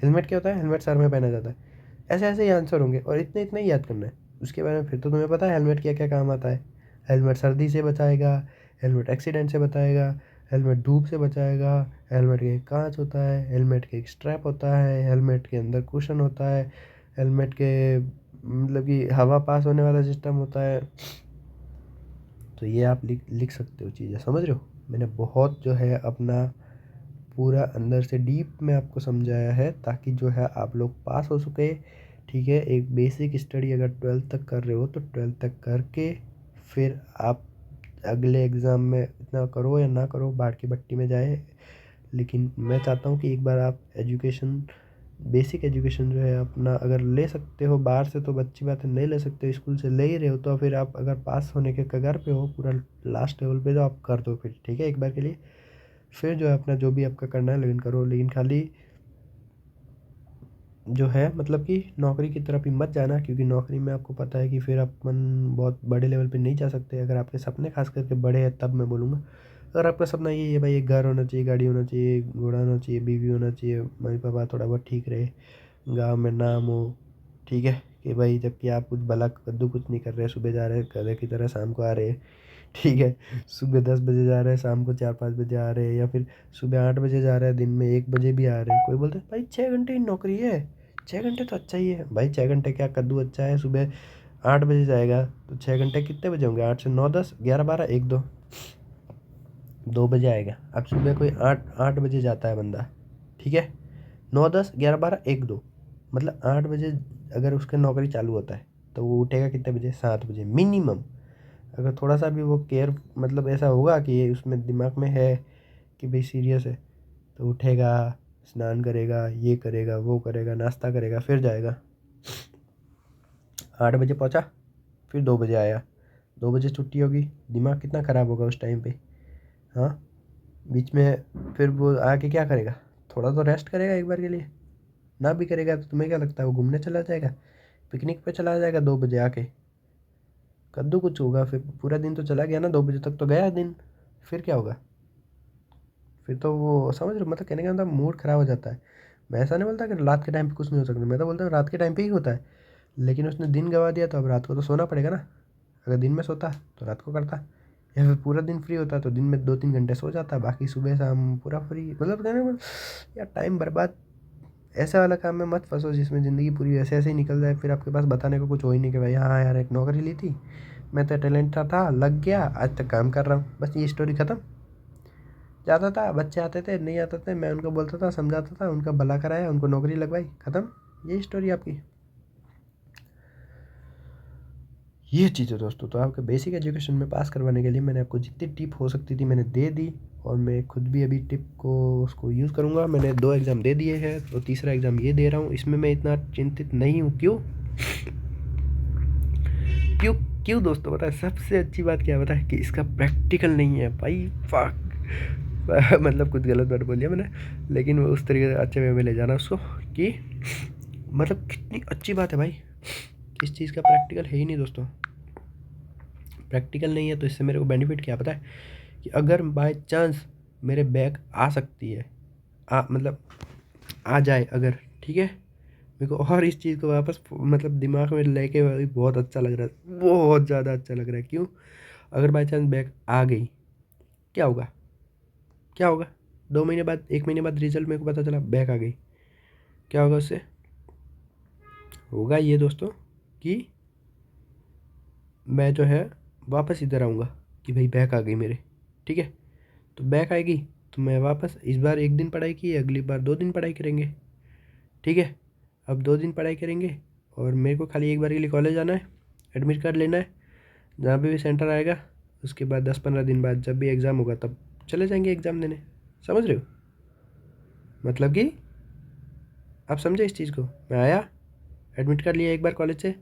हेलमेट क्या होता है, हेलमेट सर में पहना जाता है। ऐसे ऐसे ही आंसर होंगे और इतने इतने ही याद करना है। उसके बारे में फिर तो तुम्हें पता है हेलमेट क्या क्या काम आता है। हेलमेट सर्दी से बचाएगा, हेलमेट एक्सीडेंट से बचाएगा, हेलमेट धूप से बचाएगा, हेलमेट के एक कांच होता है, हेलमेट के एक स्ट्रैप होता है, हेलमेट के अंदर कुशन होता है, हेलमेट के मतलब कि हवा पास होने वाला सिस्टम होता है। तो ये आप लिख लिख सकते हो चीज़ें, समझ रहे हो। मैंने बहुत जो है अपना पूरा अंदर से डीप में आपको समझाया है, ताकि जो है आप लोग पास हो सके, ठीक है। एक बेसिक स्टडी अगर 12th तक कर रहे हो तो 12th तक करके फिर आप अगले एग्ज़ाम में इतना करो या ना करो, बाहर की भट्टी में जाए। लेकिन मैं चाहता हूँ कि एक बार आप एजुकेशन, बेसिक एजुकेशन जो है अपना अगर ले सकते हो बाहर से तो अच्छी बात है, नहीं ले सकते हो, स्कूल से ले ही रहे हो, तो फिर आप अगर पास होने के कगार पे हो, पूरा लास्ट लेवल पे, तो आप कर दो फिर, ठीक है, एक बार के लिए। फिर जो है अपना जो भी आपका करना है लेकिन करो, लेकिन खाली जो है मतलब कि नौकरी की तरफ ही मत जाना, क्योंकि नौकरी में आपको पता है कि फिर अपन बहुत बड़े लेवल पे नहीं जा सकते। अगर आपके सपने खास करके बड़े हैं तब मैं बोलूँगा। अगर आपका सपना ये है भाई एक घर होना चाहिए, गाड़ी होना चाहिए, घोड़ा होना चाहिए, बीवी होना चाहिए, मम्मी पापा थोड़ा बहुत ठीक रहे, गाँव में नाम हो, ठीक है, कि भाई जबकि आप कुछ भला कद्दू कुछ नहीं कर रहे, सुबह जा रहे हैं गधे की तरह, शाम को आ रहे हैं, ठीक है। सुबह 10 बजे जा रहे हैं, शाम को 4-5 बजे आ रहे हैं, या फिर सुबह 8 बजे जा रहे हैं, दिन में 1 बजे भी आ रहे हैं। कोई बोलते हैं भाई 6 घंटे की नौकरी है, 6 घंटे तो अच्छा ही है भाई। 6 घंटे क्या कद्दू अच्छा है। सुबह 8 बजे जाएगा तो 6 घंटे कितने बजे होंगे, 8 से 9, 10, 11, 12, 1, 2, 2 बजे आएगा। अब सुबह कोई 8 बजे जाता है बंदा, ठीक है, 9, 10, 11, 12, 1, 2, मतलब 8 बजे अगर उसका नौकरी चालू होता है तो वो उठेगा कितने बजे, 7 बजे मिनिमम। अगर थोड़ा सा भी वो केयर मतलब ऐसा होगा कि ये उसमें दिमाग में है कि भाई सीरियस है, तो उठेगा, स्नान करेगा, ये करेगा, वो करेगा, नाश्ता करेगा, फिर जाएगा। 8 बजे पहुंचा, फिर 2 बजे आया, 2 बजे छुट्टी होगी। दिमाग कितना ख़राब होगा उस टाइम पे, हाँ। बीच में फिर वो आके क्या करेगा, थोड़ा तो रेस्ट करेगा एक बार के लिए। ना भी करेगा तो तुम्हें क्या लगता है वो घूमने चला जाएगा, पिकनिक पे चला जाएगा 2 बजे आके, कद्दू कुछ होगा। फिर पूरा दिन तो चला गया ना, 2 बजे तक तो गया दिन, फिर क्या होगा। फिर तो वो समझ रहे हो, मतलब कहने का मतलब मूड ख़राब हो जाता है। मैं ऐसा नहीं बोलता कि रात के टाइम पे कुछ नहीं हो सकता, मैं तो बोलता हूँ रात के टाइम पे ही होता है। लेकिन उसने दिन गवा दिया तो अब रात को तो सोना पड़ेगा ना। अगर दिन में सोता तो रात को करता, या फिर पूरा दिन फ्री होता तो दिन में 2-3 घंटे सो जाता, बाकी सुबह शाम पूरा फ्री। मतलब कहने का यार टाइम बर्बाद ऐसा वाला काम में मत फंसो जिसमें ज़िंदगी पूरी ऐसे ऐसे ही निकल जाए, फिर आपके पास बताने को कुछ हो ही नहीं कि भाई हाँ यार एक नौकरी ली थी, मैं तो टैलेंट था, लग गया, आज तक काम कर रहा हूँ, बस ये स्टोरी ख़त्म। जाता था, बच्चे आते थे, नहीं आते थे, मैं उनको बोलता था, समझाता था, उनका भला कराया, उनको नौकरी लगवाई, ख़त्म, यही स्टोरी आपकी। ये चीज़ है दोस्तों। तो आपके बेसिक एजुकेशन में पास करवाने के लिए मैंने आपको जितनी टिप हो सकती थी मैंने दे दी, और मैं खुद भी अभी टिप को उसको यूज़ करूँगा। मैंने 2 एग्ज़ाम दे दिए हैं, तो तीसरा एग्ज़ाम ये दे रहा हूँ। इसमें मैं इतना चिंतित नहीं हूँ। क्यों क्यों क्यों दोस्तों, पता है सबसे अच्छी बात क्या है, पता है कि इसका प्रैक्टिकल नहीं है भाई। फक, मतलब कुछ गलत वर्ड बोल दिया मैंने, लेकिन वो उस तरीके से अच्छे वे में ले जाना उसको कि मतलब कितनी अच्छी बात है भाई, इस चीज़ का प्रैक्टिकल है ही नहीं दोस्तों। प्रैक्टिकल नहीं है तो इससे मेरे को बेनिफिट क्या पता है कि अगर बाय चांस मेरे बैक आ सकती है, मतलब आ जाए अगर, ठीक है, मेरे को और इस चीज़ को वापस मतलब दिमाग में लेके भाई बहुत अच्छा लग रहा है, बहुत ज़्यादा अच्छा लग रहा है। क्यों? अगर बाई चांस बैक आ गई, क्या होगा, क्या होगा? 2 महीने बाद, 1 महीने बाद रिजल्ट मेरे को पता चला बैक आ गई, क्या होगा उससे? होगा ये दोस्तों कि मैं जो है वापस इधर आऊँगा कि भाई बैक आ गई मेरे, ठीक है। तो बैक आएगी तो मैं वापस इस बार 1 दिन पढ़ाई की, अगली बार 2 दिन पढ़ाई करेंगे, ठीक है। अब 2 दिन पढ़ाई करेंगे और मेरे को खाली एक बार के लिए कॉलेज आना है, एडमिट कार्ड लेना है, जहाँ पे भी सेंटर आएगा, उसके बाद 10-15 दिन बाद जब भी एग्ज़ाम होगा तब चले जाएंगे एग्ज़ाम देने। समझ रहे हो? मतलब कि आप समझे इस चीज़ को? मैं आया, एडमिट कार्ड लिया एक बार कॉलेज से,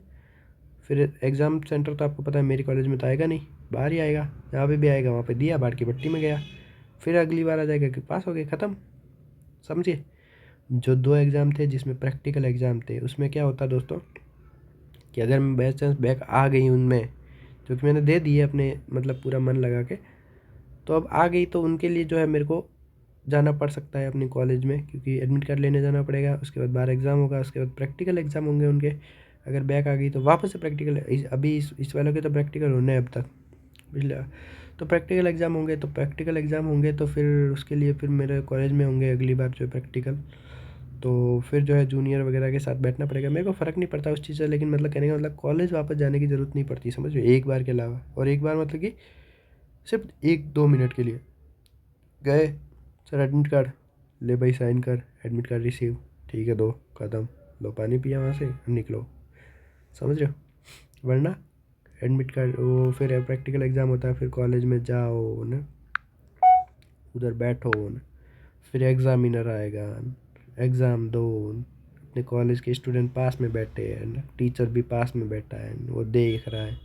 फिर एग्ज़ाम सेंटर तो आपको पता है मेरी कॉलेज में तो आएगा नहीं, बाहर ही आएगा, जहाँ पे भी आएगा वहाँ पे दिया, बाहर की पट्टी में गया, फिर अगली बार आ जाएगा कि पास हो गए, ख़त्म। समझिए? जो 2 एग्ज़ाम थे जिसमें प्रैक्टिकल एग्ज़ाम थे, उसमें क्या होता दोस्तों कि अगर मैं बाई चांस बैक आ गई उनमें, जो कि मैंने दे दिए अपने मतलब पूरा मन लगा के, तो अब आ गई तो उनके लिए जो है मेरे को जाना पड़ सकता है अपने कॉलेज में, क्योंकि एडमिट कार्ड लेने जाना पड़ेगा, उसके बाद बाहर एग्ज़ाम होगा, उसके बाद प्रैक्टिकल एग्ज़ाम होंगे उनके। अगर बैक आ गई तो वापस से प्रैक्टिकल, अभी इस वालों के तो प्रैक्टिकल होने हैं अब तक, पिछले, तो प्रैक्टिकल एग्ज़ाम होंगे, तो प्रैक्टिकल एग्ज़ाम होंगे तो फिर उसके लिए फिर मेरे कॉलेज में होंगे अगली बार जो प्रैक्टिकल, तो फिर जो है जूनियर वगैरह के साथ बैठना पड़ेगा। मेरे को फ़र्क नहीं पड़ता उस चीज़ से, लेकिन मतलब कहने का मतलब कॉलेज वापस जाने की ज़रूरत नहीं पड़ती, समझ रहे हो? एक बार के अलावा, और एक बार मतलब कि सिर्फ 1-2 मिनट के लिए गए, सर एडमिट कार्ड ले भाई, साइन कर, एडमिट कार्ड रिसीव, ठीक है, दो, ख़त्म, लो पानी पिया वहाँ से, निकलो। समझ रहे हो? वरना एडमिट कार्ड वो फिर प्रैक्टिकल एग्ज़ाम होता है, फिर कॉलेज में जाओ न, उधर बैठो न, फिर एग्ज़ामिनर आएगा, एग्ज़ाम दो, अपने कॉलेज के स्टूडेंट पास में बैठे हैं न, टीचर भी पास में बैठा है, वो देख रहा है।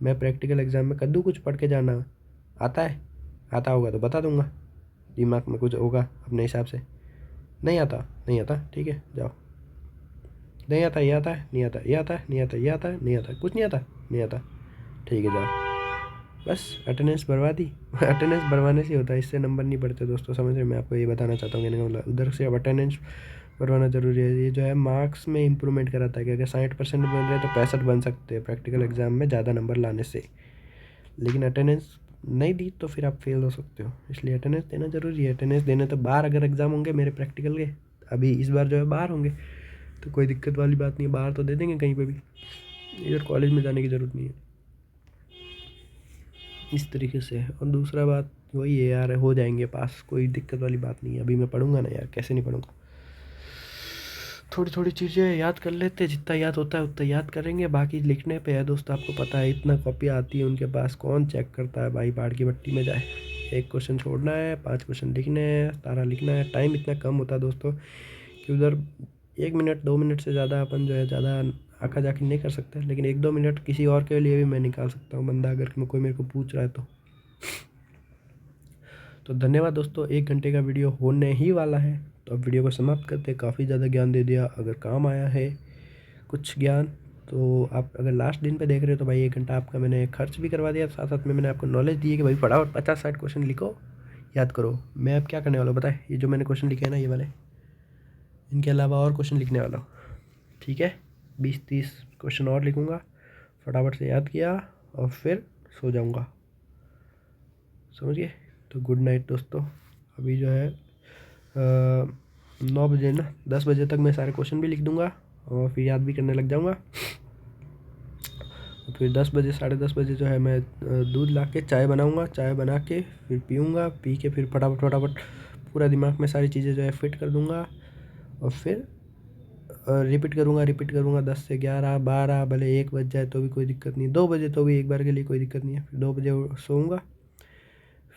मैं प्रैक्टिकल एग्ज़ाम में कद्दू कुछ पढ़ के जाना आता है? आता होगा तो बता दूंगा, दिमाग में कुछ होगा अपने हिसाब से। नहीं आता, नहीं आता, ठीक है, जाओ। नहीं आता, ये आता है, नहीं आता, ये आता है, नहीं आता, ये आता है, नहीं आता, कुछ नहीं आता, नहीं आता, ठीक है, जाओ। बस अटेंडेंस बढ़वा दी। अटेंडेंस बढ़वाने से होता है, इससे नंबर नहीं बढ़ते दोस्तों, समझ रहे? मैं आपको ये बताना चाहता हूँ, कहने का मतलब उधर से अब अटेंडेंस बढ़वाना ज़रूरी है। ये जो है मार्क्स में इंप्रूवमेंट कराता है कि अगर 60% बन रहे हैं तो 65 बन सकते हैं प्रैक्टिकल एग्ज़ाम में ज़्यादा नंबर लाने से, लेकिन अटेंडेंस नहीं दी तो फिर आप फेल हो सकते हो, इसलिए अटेंडेंस देना ज़रूरी है। अटेंडेंस देने तो बाहर अगर एग्ज़ाम होंगे मेरे प्रैक्टिकल के, अभी इस बार जो है बाहर होंगे, तो कोई दिक्कत वाली बात नहीं है, बाहर तो दे देंगे कहीं पे भी, इधर कॉलेज में जाने की ज़रूरत नहीं है, इस तरीके से। और दूसरा बात वही है यार, हो जाएंगे पास, कोई दिक्कत वाली बात नहीं है। अभी मैं पढ़ूंगा ना यार, कैसे नहीं पढ़ूंगा, थोड़ी थोड़ी चीज़ें याद कर लेते, जितना याद होता है उतना याद करेंगे, बाकी लिखने पे है दोस्त। आपको पता है इतना कॉपी आती है उनके पास, कौन चेक करता है भाई, बाढ़ की भट्टी में जाए, एक क्वेश्चन छोड़ना है, 5 क्वेश्चन लिखने हैं, सारा लिखना है। टाइम इतना कम होता है दोस्तों कि उधर 1 मिनट 2 मिनट से ज़्यादा अपन जो है ज़्यादा आका जाकी नहीं कर सकते, लेकिन 1-2 मिनट किसी और के लिए भी मैं निकाल सकता हूँ, बंदा अगर कोई मेरे को पूछ रहा है तो धन्यवाद दोस्तों, 1 घंटे का वीडियो होने ही वाला है, तो अब वीडियो को समाप्त करते। काफ़ी ज़्यादा ज्ञान दे दिया, अगर काम आया है कुछ ज्ञान, तो आप अगर लास्ट दिन पे देख रहे हो तो भाई 1 घंटा आपका मैंने खर्च भी करवा दिया, साथ साथ में मैंने आपको नॉलेज दी है कि भाई फटाफट 50-60 क्वेश्चन लिखो, याद करो। मैं अब क्या करने वाला हूँ बताए, ये जो मैंने क्वेश्चन लिखे हैं ना ये वाले, इनके अलावा और क्वेश्चन लिखने वाला हूँ, ठीक है, 20-30 क्वेश्चन और लिखूँगा, फटाफट से याद किया और फिर सो जाऊँगा, समझिए। तो गुड नाइट दोस्तों। अभी जो है 9 बजे ना, 10 बजे तक मैं सारे क्वेश्चन भी लिख दूँगा और फिर याद भी करने लग जाऊँगा। फिर 10 बजे 10:30 बजे जो है मैं दूध ला के चाय बनाऊँगा, चाय बना के फिर पीऊँगा, पी के फिर फटाफट फटाफट पूरा दिमाग में सारी चीज़ें जो है फिट कर दूँगा, और फिर रिपीट करूँगा 10 से 11 12, भले 1 बज जाए तो भी कोई दिक्कत नहीं, 2 बजे तो भी एक बार के लिए कोई दिक्कत नहीं है। फिर 2 बजे सोऊंगा,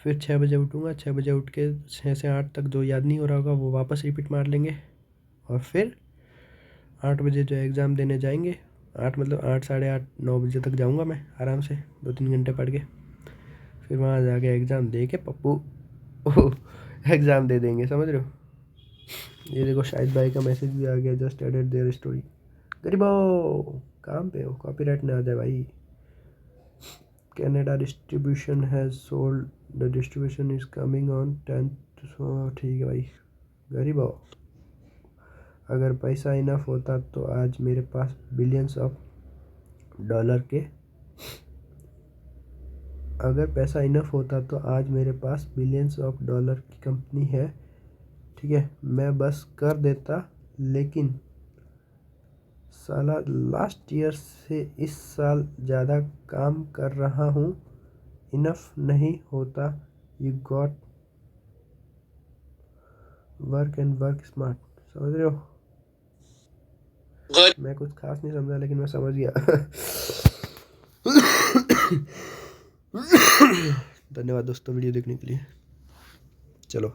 फिर 6 बजे उठूँगा, 6 बजे उठ के 6 से 8 तक जो याद नहीं हो रहा होगा वो वापस रिपीट मार लेंगे, और फिर 8 बजे जो है एग्ज़ाम देने जाएंगे। 8 मतलब 8 8:30 9 बजे तक जाऊँगा मैं आराम से, 2-3 घंटे पढ़ के, फिर वहाँ जाके एग्ज़ाम दे के पप्पू एग्ज़ाम दे देंगे, समझ रहे हो। ये देखो शाहिद भाई का मैसेज भी आ गया, जस्ट एडेड देयर स्टोरी। गरीबो काम पे हो, कॉपीराइट ना आ जाए भाई। Canada distribution has sold, the distribution is coming on 10th। ठीक है भाई। गरीबो अगर पैसा इनफ होता तो आज मेरे पास बिलियंस ऑफ डॉलर के अगर पैसा इनफ होता तो आज मेरे पास बिलियंस ऑफ डॉलर की कंपनी है, ठीक है, मैं बस कर देता। लेकिन साला लास्ट ईयर से इस साल ज़्यादा काम कर रहा हूँ, इनफ नहीं होता। You got work and work smart, समझ रहे हो। मैं कुछ खास नहीं समझा लेकिन मैं समझ गया। धन्यवाद दोस्तों वीडियो देखने के लिए। चलो।